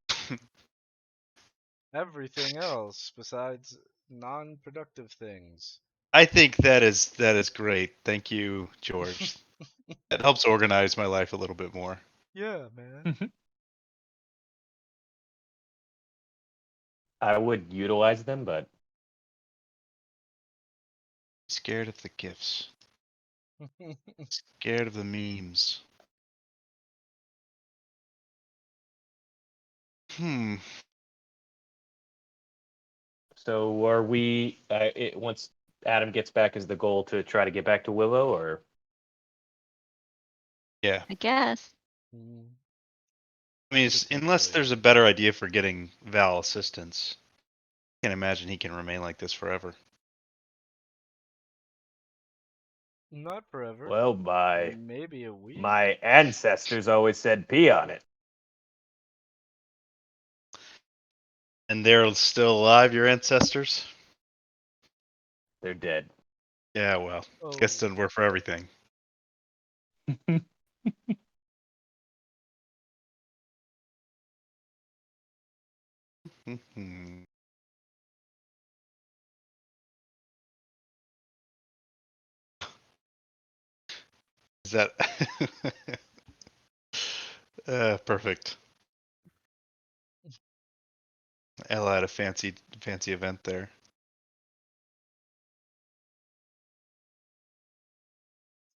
Everything else besides non-productive things. I think that is great. Thank you, George. That helps organize my life a little bit more. Yeah, man. I would utilize them, but Scared of the gifts. Scared of the memes. so are we? Once Adam gets back, is the goal to try to get back to Willow, or Yeah. I guess. Mm. I mean, unless Potentially. there's a better idea for getting Val assistance, I can't imagine he can remain like this forever. Not forever. well, my Maybe a week. my ancestors always said pee on it. And they're still alive, your ancestors? They're dead. Yeah, well, Oh. guess it doesn't work for everything. Is that perfect? Ella had a fancy event there.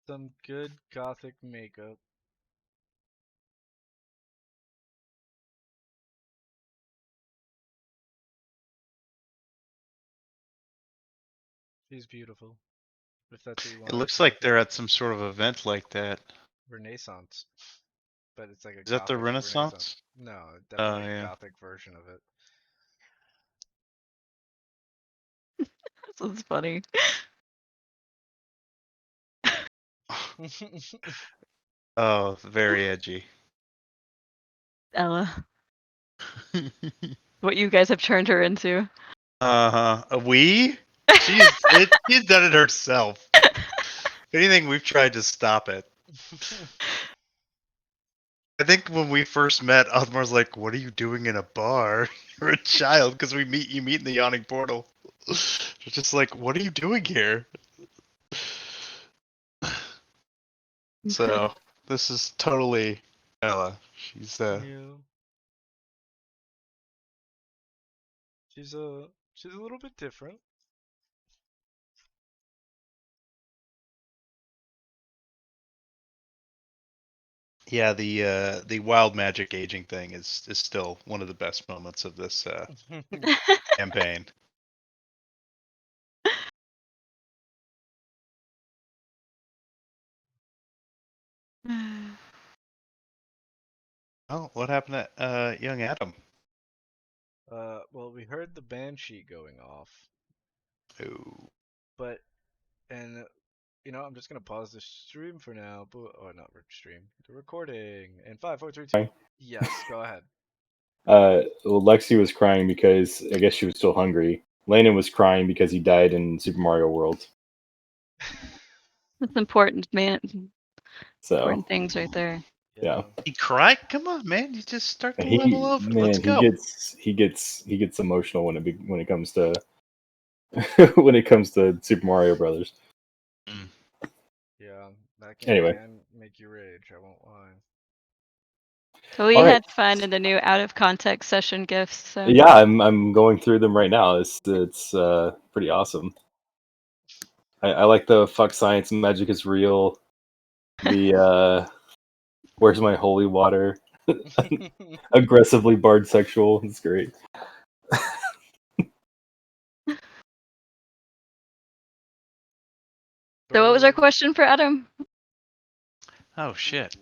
Some good gothic makeup. She's beautiful. If that's what you want. It looks like they're at some sort of event like that. Renaissance. But it's like a Is that the gothic Renaissance? No, definitely yeah. a gothic version of it. This is funny. Oh, very edgy. Ella, what you guys have turned her into. We? She's done it herself. If anything, we've tried to stop it. I think when we first met, Othmar's like, "What are you doing in a bar? You're a child," because you meet in the yawning portal. It's just like, "What are you doing here?" So this is totally Ella. She's Yeah. She's a little bit different. yeah, the wild magic aging thing is still one of the best moments of this campaign. Oh, what happened to young Adam? Well, we heard the banshee going off, Oh. but I'm just gonna pause the stream for now. Or not stream, the recording. In 5, 4, 3, 2. Yes, go ahead. Well, Lexi was crying because I guess she was still hungry. Landon was crying because he died in Super Mario World. That's important, man. So Important things right there. Yeah. He cried? Come on, man! You just start the level over. Let's go. he gets emotional when it comes to when it comes to Super Mario Brothers. Yeah, that game Anyway. can make you rage. I won't lie. So we All right. had fun in the new out of context session gifts. So. Yeah, I'm going through them right now. It's pretty awesome. I like the fuck science and magic is real. The where's my holy water? Aggressively barred sexual. It's great. So what was our question for Adam? Oh shit!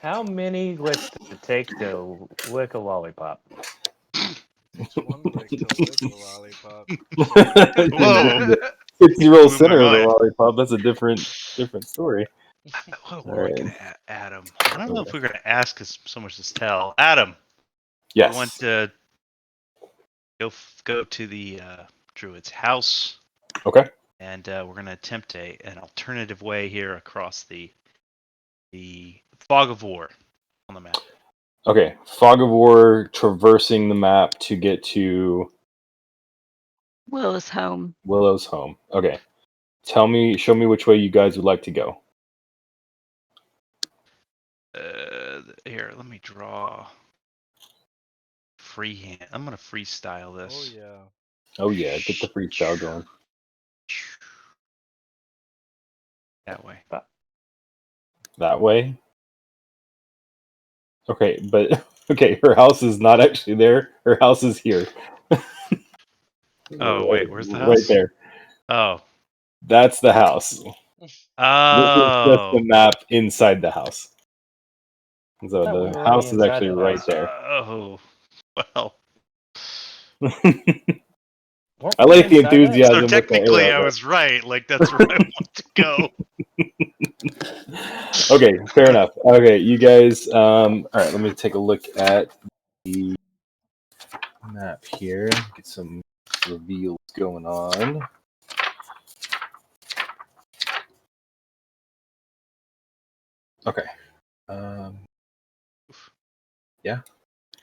How many licks does it take to lick a lollipop? Takes one lick to lick a lollipop. Whoa! 6-year-old Blew my center of the mind. lollipop. That's a different story. What All were we right. gonna Adam? I don't know if we're gonna ask us so much as tell. Adam, Yes. we want to go to the druid's house. Okay. And we're gonna attempt an alternative way here across the fog of war on the map. Okay. Fog of War, traversing the map to get to Will's home. Willow's home. Okay. Show me which way you guys would like to go. Here, let me draw freehand. I'm gonna freestyle Oh this. yeah. Oh yeah, get the freestyle going. That way. That way? Okay, but okay, her house is not actually there. Her house is here. Oh wait, where's the Right house? there. Oh. That's the house. This is just the map inside the house. So thought we the were house already is inside actually the right house. there. Oh. Well. Weren't I we like the inside that? enthusiasm. So with the technically, arrow, I but- was right. Like that's where I want to go. Okay, fair enough. Okay, you guys. All right, let me take a look at the map here. Get some reveals going on. Okay. Yeah.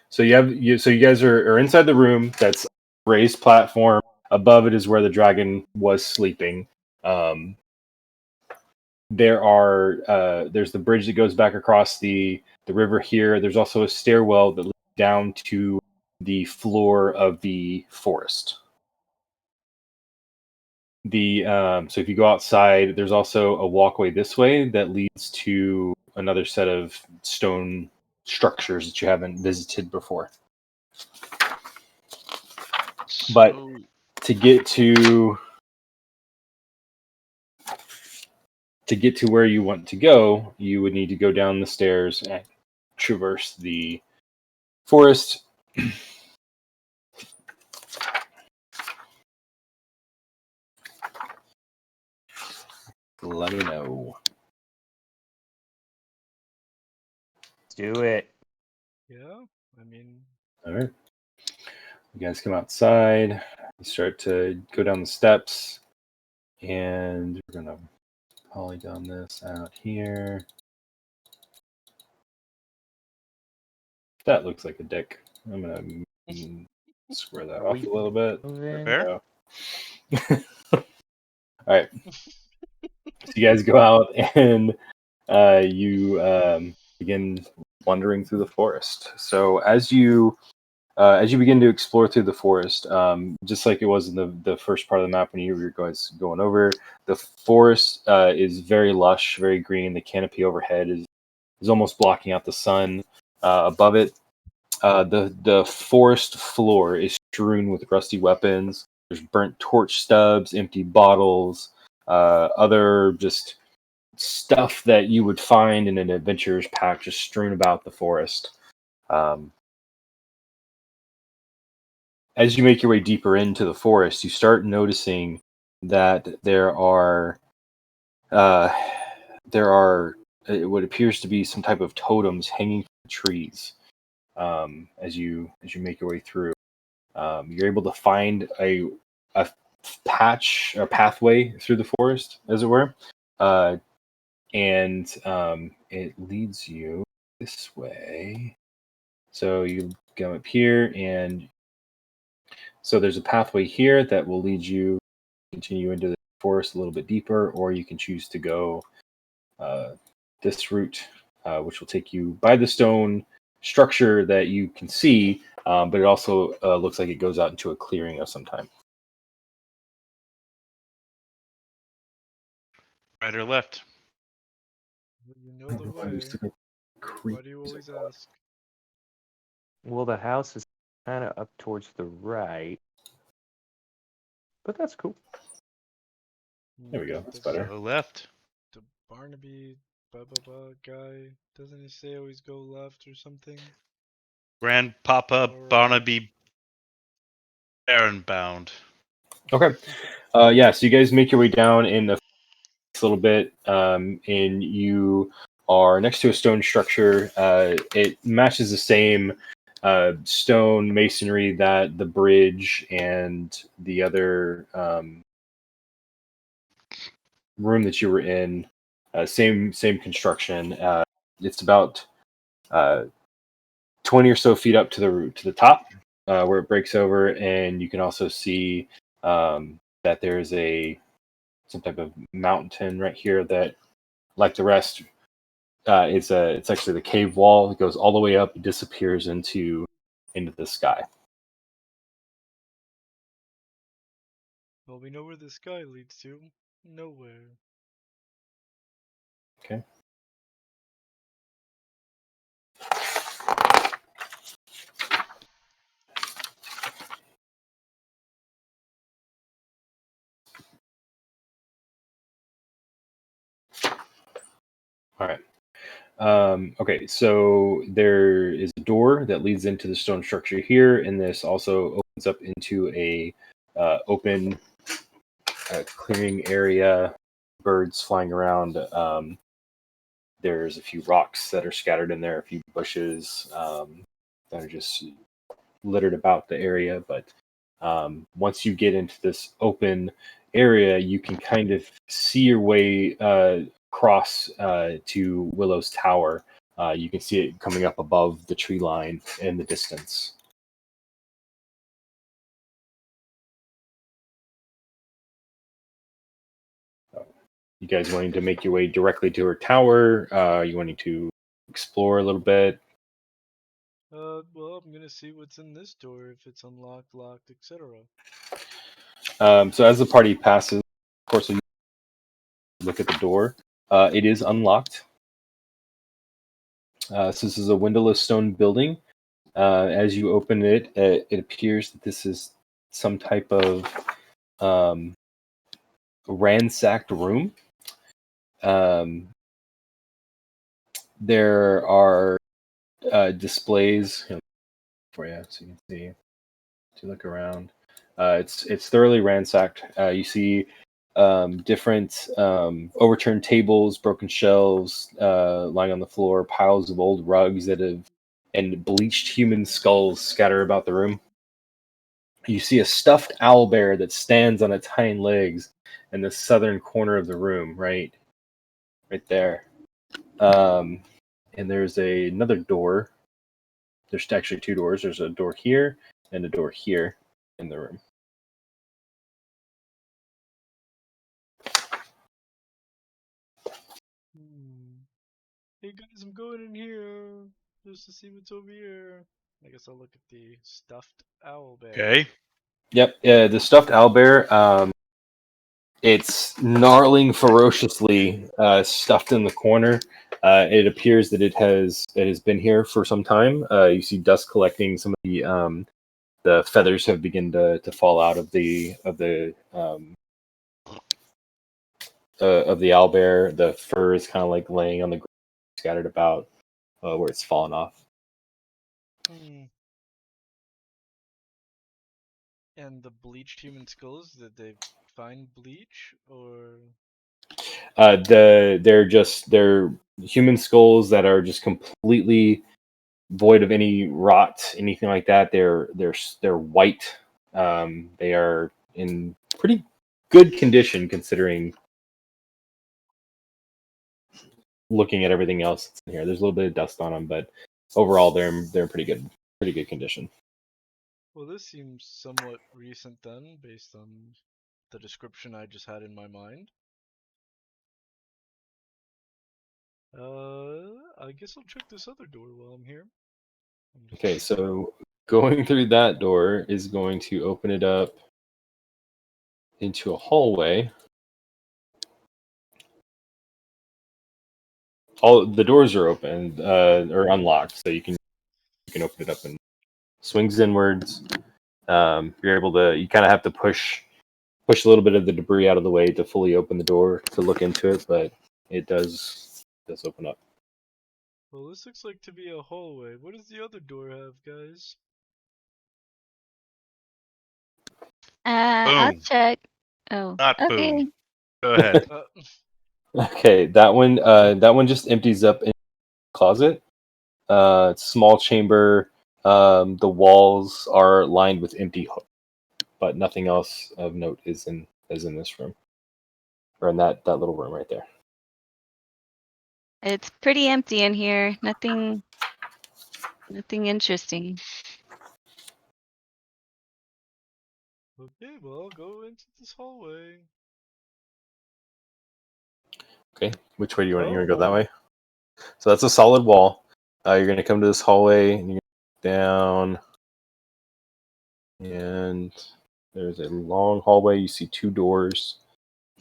So you guys are inside the room. That's raised platform. Above it is where the dragon was sleeping. There's the bridge that goes back across the river here. There's also a stairwell that leads down to the floor of the forest. So if you go outside, there's also a walkway this way that leads to another set of stone structures that you haven't visited before. But to get to where you want to go, you would need to go down the stairs and traverse the forest. Let me know. Do it. Yeah, I mean. All right. You guys come outside. You start to go down the steps, and we're gonna polygon this out here. That looks like a dick. I'm gonna square that off a little bit. Fair? All right. So you guys go out and you begin wandering through the forest. So as you begin to explore through the forest, just like it was in the first part of the map when you were guys going over, the forest is very lush, very green. The canopy overhead is almost blocking out the sun. Above it, the forest floor is strewn with rusty weapons. There's burnt torch stubs, empty bottles, other just stuff that you would find in an adventurer's pack, just strewn about the forest. As you make your way deeper into the forest, you start noticing that there are what appears to be some type of totems hanging from the trees. as you make your way through. You're able to find a patch or pathway through the forest, as it were, and it leads you this way. So you go up here, and so there's a pathway here that will lead you continue into the forest a little bit deeper, or you can choose to go this route, which will take you by the stone structure that you can see, but it also looks like it goes out into a clearing of some type. Right or left? You know the way. Why do you always ask? Well, the house is kind of up towards the right, but that's cool. There we go. That's Does better. So left. The Barnaby guy, doesn't he say always go left or something? Grandpapa Or- Barnaby Baronbound. Okay. Yeah. So you guys make your way down in the a little bit, and you are next to a stone structure. It matches the same stone masonry that the bridge and the other room that you were in. Same construction. It's about 20 or so feet up to the top, where it breaks over, and you can also see that there's some type of mountain right here that, like the rest, it's actually the cave wall. It goes all the way up, disappears into the sky. Well, we know where the sky leads to. Nowhere. Okay. All right. Okay, so there is a door that leads into the stone structure here, and this also opens up into a open clearing area. Birds flying around. There's a few rocks that are scattered in there, a few bushes that are just littered about the area. But once you get into this open area, you can kind of see your way across to Willow's Tower. You can see it coming up above the tree line in the distance. You guys wanting to make your way directly to her tower? You wanting to explore a little bit? Well, I'm gonna see what's in this door, if it's unlocked, locked, etc. So as the party passes, of course, you look at the door. It is unlocked. So this is a windowless stone building. As you open it, it appears that this is some type of ransacked room. There are displays for you, so you can see to look around. It's thoroughly ransacked. You see different overturned tables, broken shelves lying on the floor, piles of old rugs and bleached human skulls scatter about the room. You see a stuffed owl bear that stands on its hind legs in the southern corner of the room, right there. And there's another door. There's actually two doors. There's a door here and a door here in the room. Hey guys, I'm going in here just to see what's over here. I guess I'll look at the stuffed owl bear. Okay. Yep, the stuffed owlbear. It's gnarling ferociously, stuffed in the corner. It appears that it has been here for some time. You see dust collecting. Some of the feathers have begun to fall out of the owlbear. The fur is kind of like laying on the ground, scattered about where it's fallen off. And the bleached human skulls, did they find bleach or? They're human skulls that are just completely void of any rot, anything like that. They're white. They are in pretty good condition considering looking at everything else that's in here. There's a little bit of dust on them, but overall they're in pretty good condition. Well, this seems somewhat recent then, based on the description I just had in my mind. I guess I'll check this other door while I'm here. Okay, so going through that door is going to open it up into a hallway. All the doors are open or unlocked, so you can open it up and swings inwards. You're able to. You kind of have to push a little bit of the debris out of the way to fully open the door to look into it, but it does open up. Well, this looks like to be a hallway. What does the other door have, guys? I'll Boom. check. Oh, Not okay. boom. Go ahead. Okay, that one just empties up in the closet. Small chamber. The walls are lined with empty hooks, but nothing else of note is in this room, or in that little room right there. It's pretty empty in here. Nothing interesting. Okay, well, I'll go into this hallway. Okay, which way do you want? You want Oh. to go that way? So that's a solid wall. You're going to come to this hallway, and you're down, and there's a long hallway. You see two doors,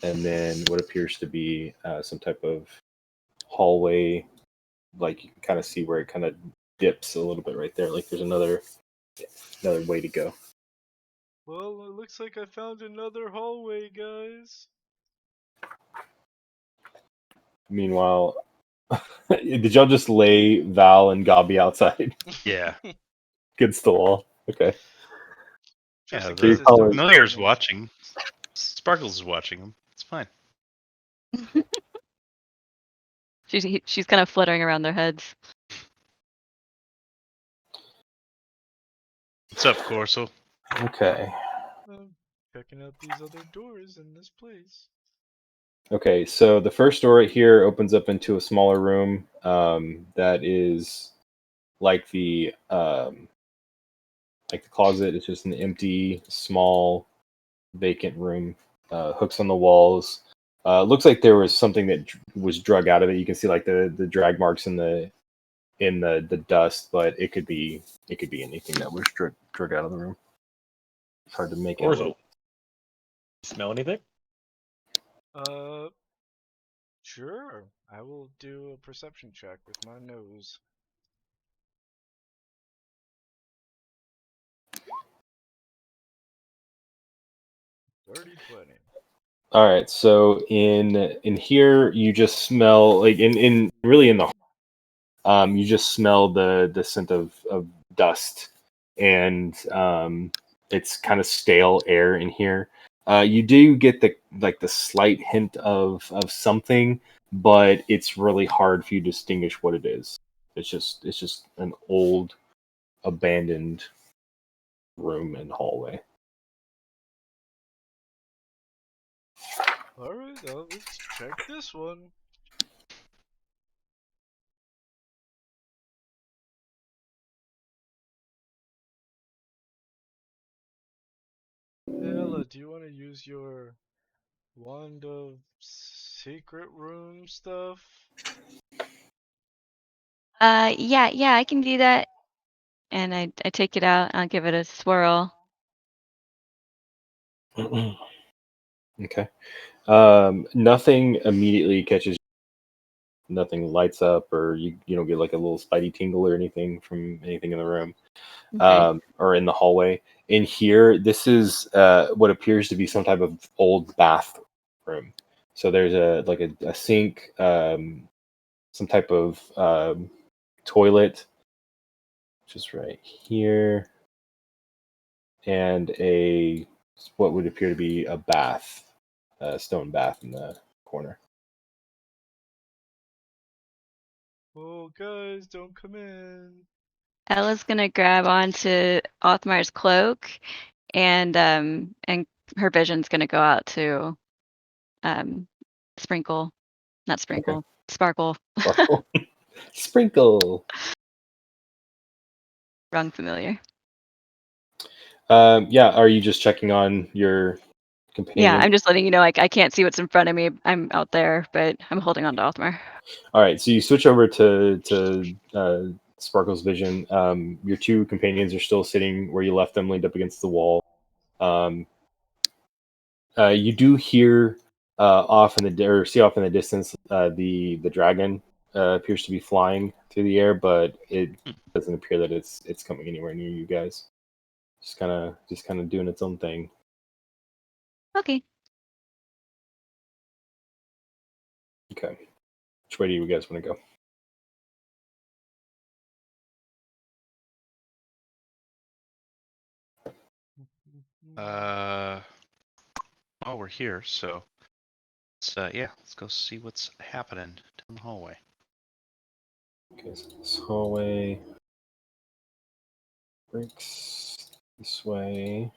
and then what appears to be some type of hallway. Like you can kind of see where it kind of dips a little bit right there. Like there's another way to go. Well, it looks like I found another hallway, guys. Meanwhile, did y'all just lay Val and Gabi outside Yeah. against the wall? Okay. Just Yeah, in the case it starts familiar's raining. watching. Sparkles is watching them. It's fine. She's kind of fluttering around their heads. What's up, Corso? Okay. Checking out these other doors in this place. Okay, so the first door right here opens up into a smaller room that is like the closet. It's just an empty, small, vacant room. Hooks on the walls. Looks like there was something that was drug out of it. You can see like the drag marks in the dust, but it could be anything that was drug out of the room. It's hard to make out. Orzo, smell anything? Sure. I will do a perception check with my nose. Dirty 20. All right, so in here you just smell like in really in the you just smell the scent of dust, and it's kind of stale air in here. You do get the slight hint of something, but it's really hard for you to distinguish what it is. It's just an old abandoned room and hallway. Alright, let's check this one. Hey Ella, do you want to use your wand of secret room stuff? Yeah, I can do that. And I take it out. I'll give it a swirl. Okay. Nothing immediately catches. Nothing lights up, or you don't get like a little spidey tingle or anything from anything in the room. Okay. Or in the hallway. In here, this is what appears to be some type of old bathroom. So there's a sink, some type of toilet, just right here, and what would appear to be a bath, a stone bath in the corner. Oh, guys, don't come in. Ella's gonna grab onto Othmar's cloak, and her vision's gonna go out to Sprinkle, not Sprinkle, Sparkle. Sparkle. Sprinkle. Wrong familiar. Yeah, are you just checking on your companion? Yeah, I'm just letting you know, like, I can't see what's in front of me. I'm out there, but I'm holding on to Othmar. All right, so you switch over to Sparkle's vision. Your two companions are still sitting where you left them, leaned up against the wall. You do hear see off in the distance the dragon appears to be flying through the air, but it doesn't appear that it's coming anywhere near you guys. Just kind of doing its own thing. Okay. Okay, which way do you guys want to go? Oh, we're here, so let's go see what's happening down the hallway. Okay, so this hallway breaks this way,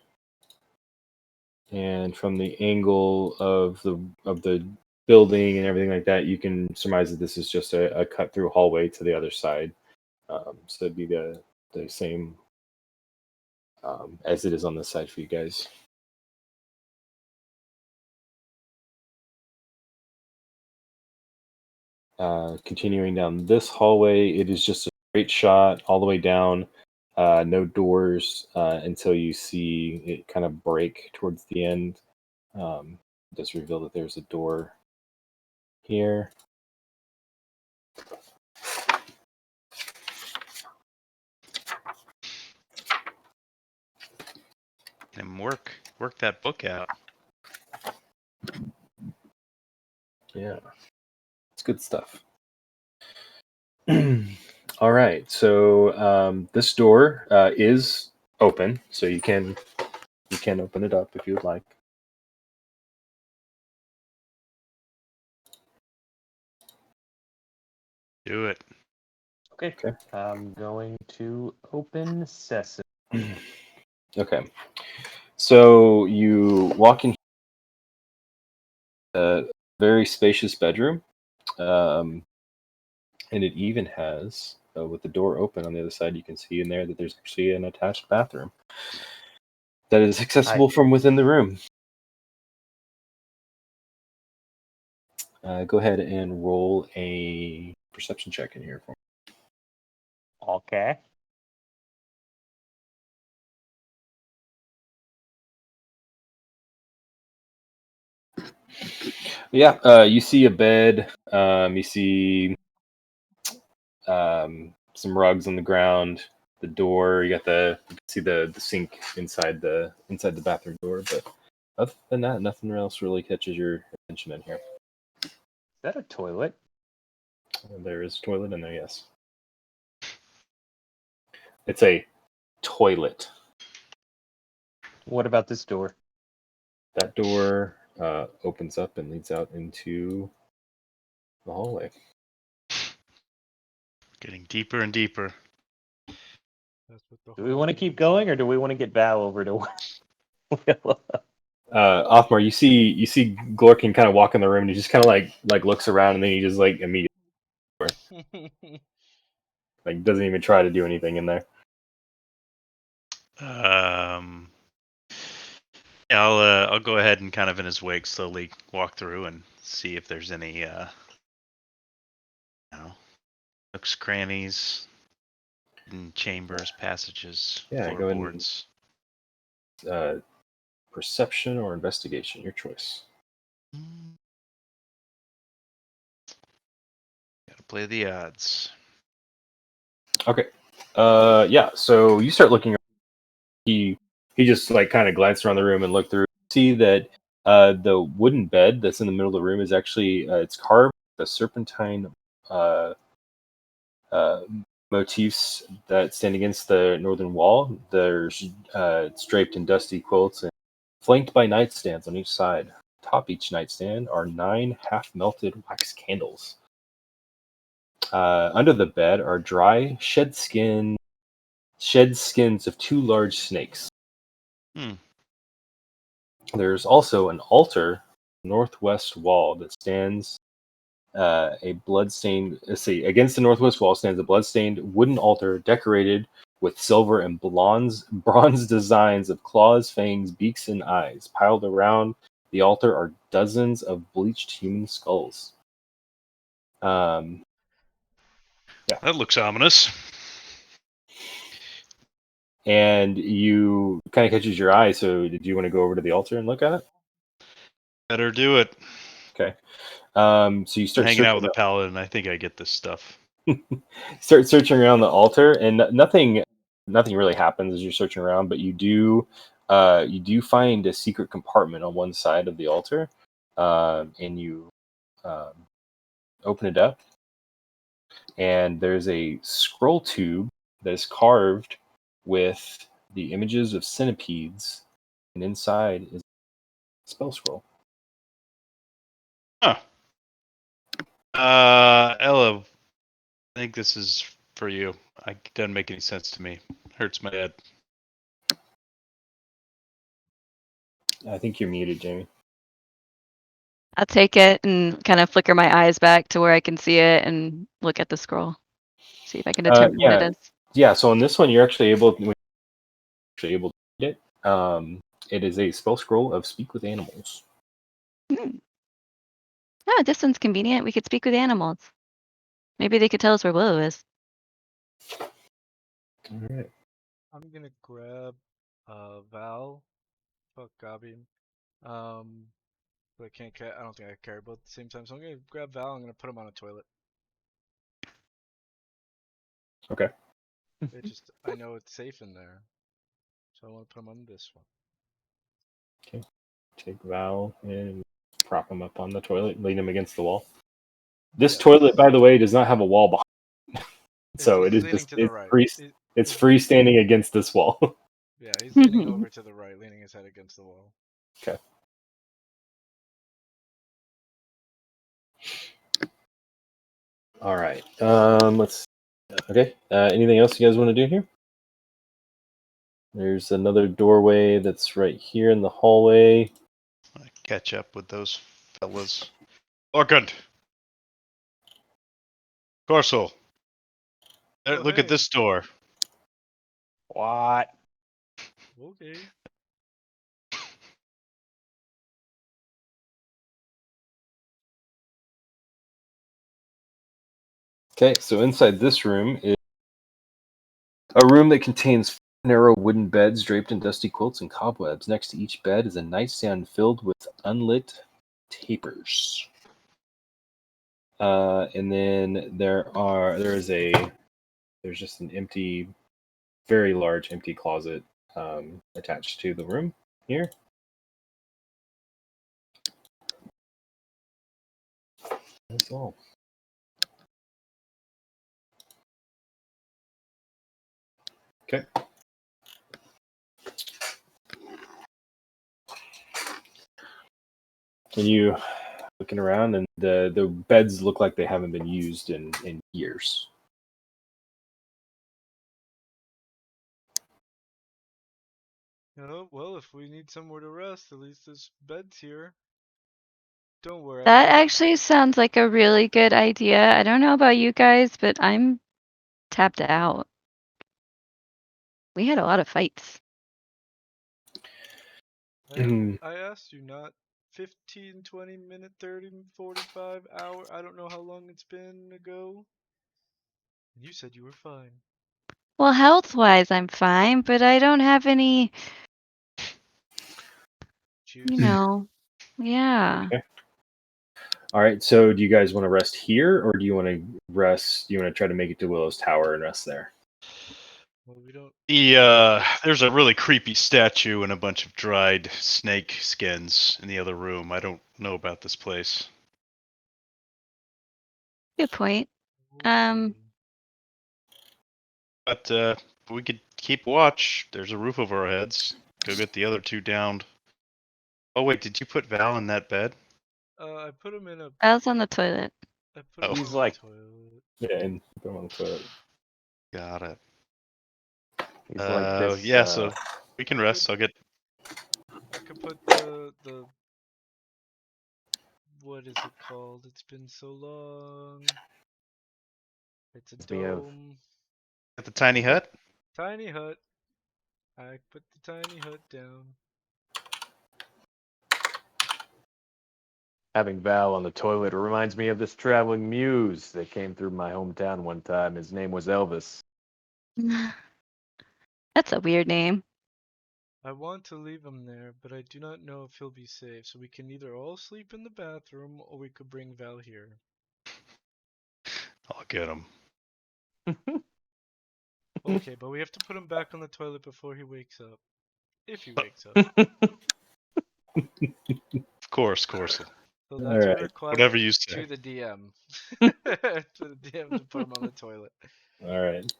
and from the angle of the building and everything like that, you can surmise that this is just a cut through hallway to the other side. So it'd be the same as it is on this side for you guys. Continuing down this hallway, it is just a straight shot all the way down. No doors until you see it kind of break towards the end. It does reveal that there's a door here. And work that book out. Yeah, it's good stuff. All right, so this door is open, so you can open it up if you would like. Do it. Okay. I'm going to open Sesame. Okay, so you walk in a very spacious bedroom, and it even has, with the door open on the other side, you can see in there that there's actually an attached bathroom that is accessible from within the room. Go ahead and roll a perception check in here for me. Okay. Yeah, you see a bed. You see some rugs on the ground. The door. You can see the sink inside the bathroom door. But other than that, nothing else really catches your attention in here. Is that a toilet? There is a toilet in there. Yes, it's a toilet. What about this door? That door opens up and leads out into the hallway. Getting deeper and deeper. That's what the Do we want to whole keep thing going, is. or do we want to get Val over to Willow? Othmar, you see Glorkin kind of walk in the room and he just kind of like looks around and then he just like immediately like doesn't even try to do anything in there. Yeah, I'll go ahead and kind of in his wake slowly walk through and see if there's any nooks, crannies, hidden chambers, passages, Yeah, go ahead and floorboards. perception or investigation, your choice. Gotta play the odds. Okay. Yeah. So you start looking. He just like kind of glanced around the room and looked through. See that the wooden bed that's in the middle of the room is actually it's carved with a serpentine motifs that stand against the northern wall. There's it's draped in dusty quilts and flanked by nightstands on each side. Atop each nightstand are 9 half-melted wax candles. Under the bed are dry, shed skin shed skins of 2 large snakes. Hmm. There's also an altar northwest wall that stands a bloodstained. Let's see, against the northwest wall stands a bloodstained wooden altar decorated with silver and bronze designs of claws, fangs, beaks, and eyes. Piled around the altar are dozens of bleached human skulls. That looks ominous. And you kind of catches your eye. So, did you want to go over to the altar and look at it? Better do it. Okay. So you start Hanging out with searching a paladin, I think I get this stuff. start searching around the altar, and nothing really happens as you're searching around. But you do find a secret compartment on one side of the altar, and you open it up, and there's a scroll tube that is carved with the images of centipedes, and inside is a spell scroll. Huh. Ella, I think this is for you. It doesn't make any sense to me. Hurts my head. I think you're muted, Jamie. I'll take it and kind of flicker my eyes back to where I can see it and look at the scroll. See if I can determine what it is. Yeah, so on this one, you're actually able to read it. It is a spell scroll of Speak with Animals. Oh, this one's convenient. We could speak with animals. Maybe they could tell us where Willow is. All right. I'm gonna grab Val. Fuck Gabi. But I can't. I don't think I can carry both at the same time. So I'm gonna grab Val. I'm gonna put him on a toilet. Okay. I know it's safe in there, so I want to put him on this one. Okay. Take Val and prop him up on the toilet, lean him against the wall. This toilet, by the way, does not have a wall behind. So it is leaning just to the right. It's freestanding against this wall. Yeah, he's leaning over to the right, leaning his head against the wall. Okay. All right. Let's. Okay. Anything else you guys want to do here? There's another doorway that's right here in the hallway. I catch up with those fellas. Orkund! Corso! Look at this door. What? Okay. Okay, so inside this room is a room that contains narrow wooden beds draped in dusty quilts and cobwebs. Next to each bed is a nightstand filled with unlit tapers. And then there's just an empty, very large empty closet attached to the room here. That's all. Okay. And you looking around, and the beds look like they haven't been used in years. Oh, well, if we need somewhere to rest, at least there's beds here. Don't worry. That actually sounds like a really good idea. I don't know about you guys, but I'm tapped out. We had a lot of fights. I asked you not 15, 20 minute, 30, 45 hour. I don't know how long it's been ago. And you said you were fine. Well, health-wise, I'm fine, but I don't have any, Juice. yeah. Okay. All right. So, do you guys want to rest here, or do you want to rest? Do you want to try to make it to Willow's Tower and rest there? Well, we don't. There's a really creepy statue and a bunch of dried snake skins in the other room. I don't know about this place. Good point. Okay. But we could keep watch. There's a roof over our heads. Go get the other two downed. Oh wait, did you put Val in that bed? I put him in a. I was on the toilet. I put him He's on like- the toilet. Yeah, and put him on the toilet. Got it. He's like this. Yeah, so we can rest. I'll get. I could put the what is it called? It's been so long. It's a Me of- dome. At the tiny hut. Tiny hut. I put the tiny hut down. Having Val on the toilet reminds me of this traveling muse that came through my hometown one time. His name was Elvis. That's a weird name. I want to leave him there, but I do not know if he'll be safe, so we can either all sleep in the bathroom or we could bring Val here. I'll get him. Okay, but we have to put him back on the toilet before he wakes up. If he wakes up. Of course. So that's a Alright. request Whatever you say. to the DM. To the DM to put him on the toilet. All right.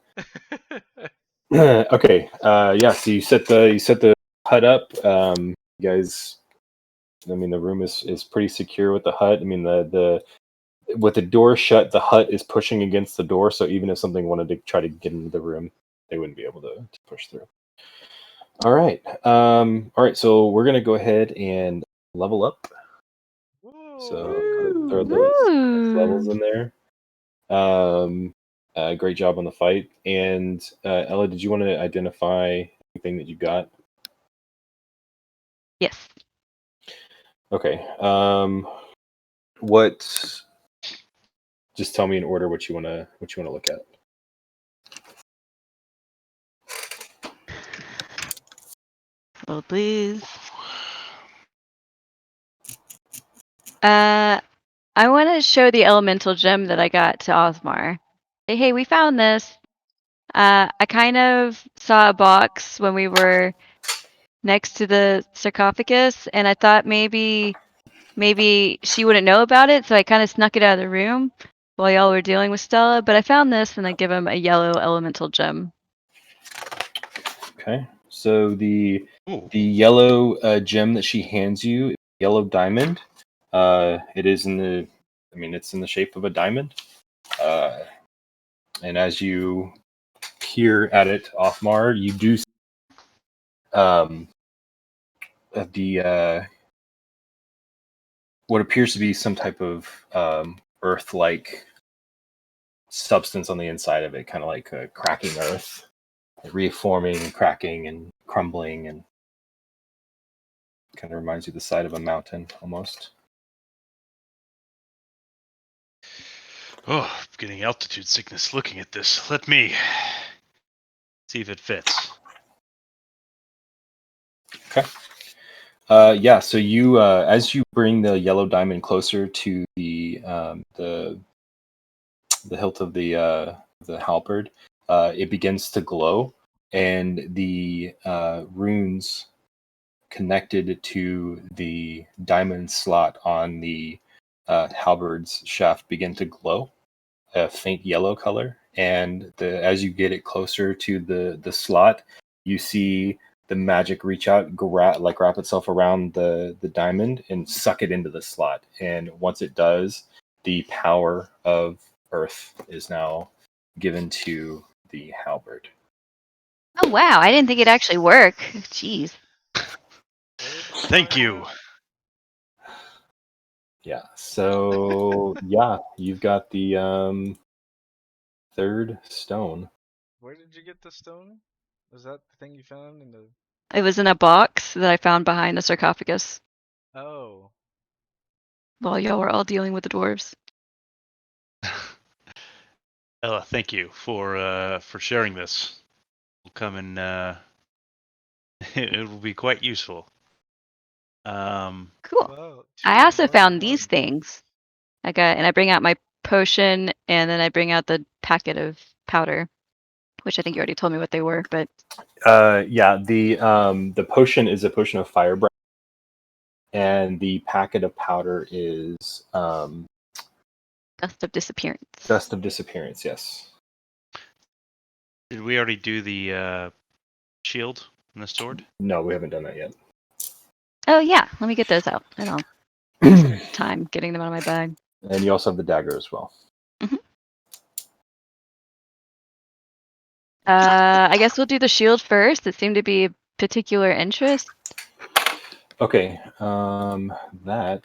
Okay. Yeah. So you set the hut up. You guys. I mean, the room is pretty secure with the hut. I mean, the with the door shut, the hut is pushing against the door. So even if something wanted to try to get into the room, they wouldn't be able to push through. All right. All right. So we're gonna go ahead and level up. So throw those levels in there. Great job on the fight. And Ella, did you want to identify anything that you got? Yes. Okay. What? Just tell me in order what you wanna look at. Well, please. I want to show the elemental gem that I got to Osmar. Say, hey, we found this. I kind of saw a box when we were next to the sarcophagus, and I thought maybe she wouldn't know about it, so I kind of snuck it out of the room while y'all were dealing with Stella. But I found this, and I give him a yellow elemental gem. Okay. So the Ooh. yellow gem that she hands you, yellow diamond. It is in the. I mean, it's in the shape of a diamond. And as you peer at it, Othmar, you do see, the what appears to be some type of earth-like substance on the inside of it, kind of like cracking earth, reforming, cracking, and crumbling, and kind of reminds you of the side of a mountain almost. Oh, I'm getting altitude sickness looking at this. Let me see if it fits. Okay. Yeah. So you, as you bring the yellow diamond closer to the hilt of the halberd, it begins to glow, and the runes connected to the diamond slot on the halberd's shaft begin to glow a faint yellow color. And as you get it closer to the slot, you see the magic reach out, wrap itself around the diamond and suck it into the slot. And once it does, the power of Earth is now given to the halberd. Oh wow! I didn't think it'd actually work. Jeez. Thank you. Yeah. So yeah, you've got the third stone. Where did you get the stone? Was that the thing you found in the... It was in a box that I found behind the sarcophagus Oh. while y'all were all dealing with the dwarves. Ella, thank you for sharing this. We'll come and it will be quite useful. Cool. Wow. I also found 2-in-1. these things. I bring out my potion, and then I bring out the packet of powder, which I think you already told me what they were. But Yeah, the potion is a potion of firebrand, and the packet of powder is dust of disappearance. dust of disappearance. Yes. did we already do the shield and the sword? No, we haven't done that yet. Oh yeah, let me get those out, and I'll take some time getting them out of my bag. And you also have the dagger as well. Mhm. I guess we'll do the shield first. It seemed to be of particular interest. Okay, that.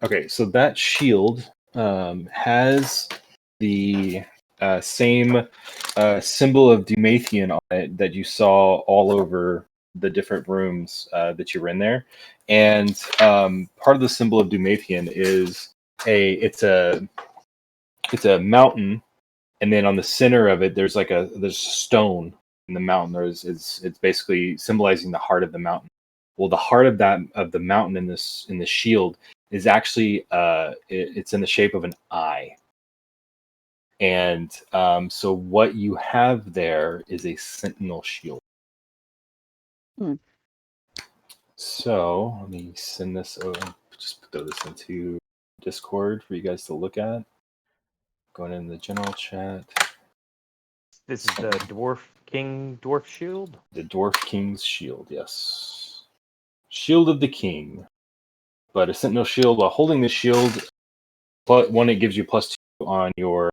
Okay, so that shield has the same symbol of Dumathian on it that you saw all over the different rooms that you were in there, and part of the symbol of Dumathian is it's a mountain, and then on the center of it there's there's a stone in the mountain. It's basically symbolizing the heart of the mountain. Well, the heart of the mountain in the shield is actually it's in the shape of an eye. And so what you have there is a sentinel shield. Hmm. So let me send this over. Just throw this into Discord for you guys to look at. Going in the general chat. This is the dwarf shield. The Dwarf King's shield, yes. Shield of the King. But a sentinel shield, while holding the shield, but one, it gives you +2 on your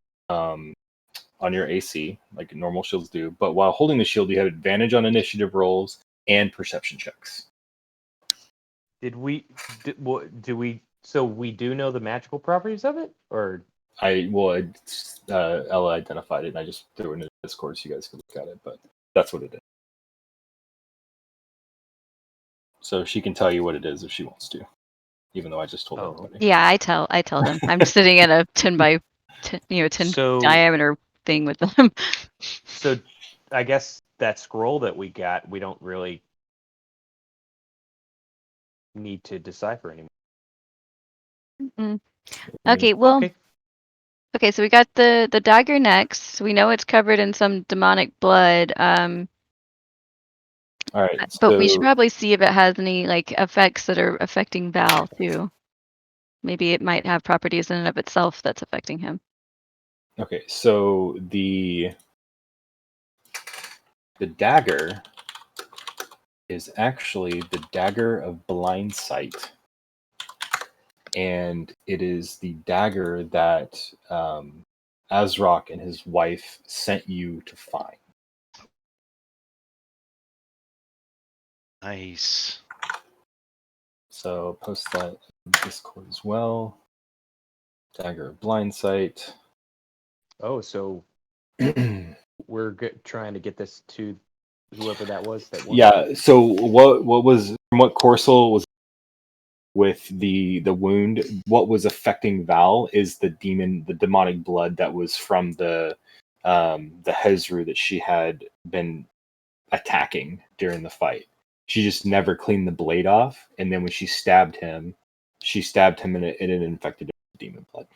AC, like normal shields do. But while holding the shield, you have advantage on initiative rolls and perception checks. So we do know the magical properties of it, or Ella identified it, and I just threw it into Discord so you guys can look at it. But that's what it is. So she can tell you what it is if she wants to, even though I just told everybody. Yeah, I tell them. I'm sitting in a 10 by 10, 10 diameter thing with them. So I guess that scroll that we got, we don't really need to decipher anymore. Mm. Okay, well. Okay, so we got the dagger next. We know it's covered in some demonic blood. All right, but we should probably see if it has any effects that are affecting Val too. Maybe it might have properties in and of itself that's affecting him. Okay, so the dagger is actually the dagger of blind sight. And it is the dagger that Azrock and his wife sent you to find. Nice. So post that in Discord as well. Dagger of blind sight. Oh, so we're trying to get this to whoever that was. Yeah. So what was from what Corsola was with the wound? What was affecting Val is the demonic blood that was from the Hezru that she had been attacking during the fight. She just never cleaned the blade off, and then when she stabbed him and it infected him with demon blood.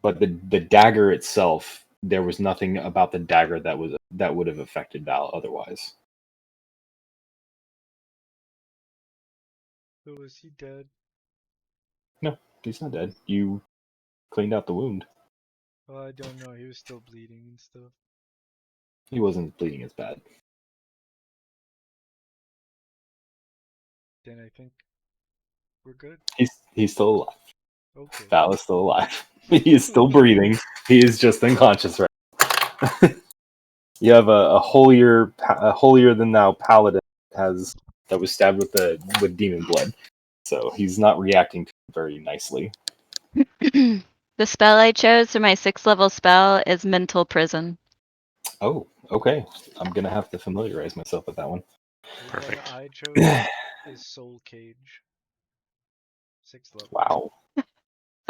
But the dagger itself, there was nothing about the dagger that would have affected Val otherwise. So is he dead? No, he's not dead. You cleaned out the wound. Well, I don't know. He was still bleeding and stuff. He wasn't bleeding as bad. Then I think we're good. He's still alive. Okay. Val is still alive. He is still breathing. He is just unconscious right now. You have a holier than thou paladin that was stabbed with demon blood. So he's not reacting to it very nicely. The spell I chose for my 6th level spell is Mental Prison. Oh, okay. I'm gonna have to familiarize myself with that one. Perfect. The one I chose is Soul Cage. 6th level. Wow.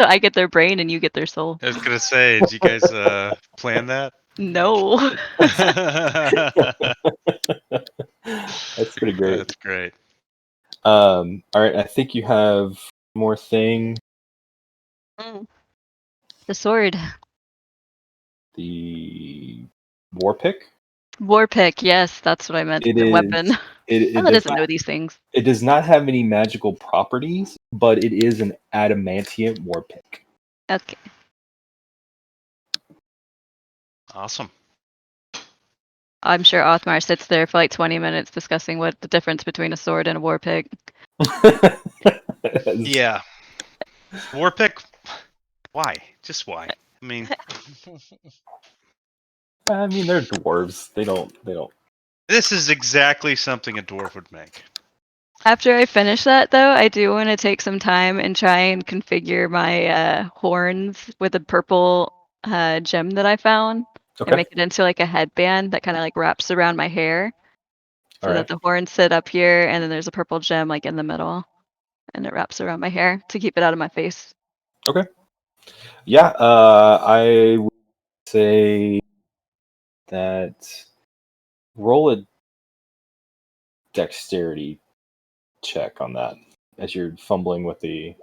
So I get their brain and you get their soul. I was gonna say, did you guys plan that? No. That's pretty great. That's great. All right, I think you have one more thing. The sword. The war pick. War pick, yes, that's what I meant. The weapon. Ella doesn't know these things. It does not have any magical properties, but it is an adamantium war pick. Okay. Awesome. I'm sure Othmar sits there for like 20 minutes discussing what the difference between a sword and a war pick. Yeah. War pick. Why? Just why? I mean, I mean, they're dwarves. They don't. this is exactly something a dwarf would make. After I finish that, though, I do want to take some time and try and configure my horns with a purple gem that I found Okay. and make it into like a headband that kind of like wraps around my hair so All that right. the horns sit up here and then there's a purple gem like in the middle and it wraps around my hair to keep it out of my face. Okay. Yeah. I would say that roll a dexterity check on that as you're fumbling with the.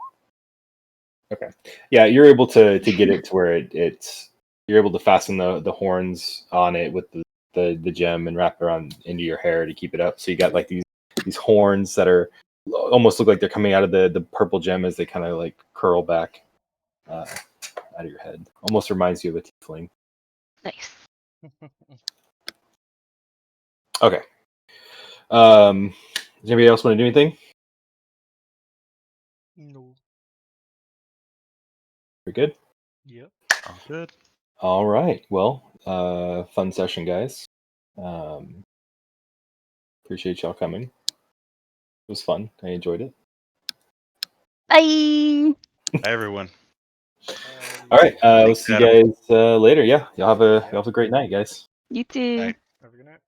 Okay. Yeah, you're able to get it to where it's you're able to fasten the horns on it with the gem and wrap it around into your hair to keep it up. So you got like these horns that are almost look like they're coming out of the purple gem as they kind of like curl back out of your head. Almost reminds you of a tiefling. Nice. Okay. Does anybody else want to do anything? No. We're good. Yep. Oh, good. All right. Well, fun session, guys. Appreciate y'all coming. It was fun. I enjoyed it. Bye. Bye, everyone. All right. We'll Thanks, see you Adam. guys later. Yeah. Y'all have a great night, guys. You too. Night. Have a good night.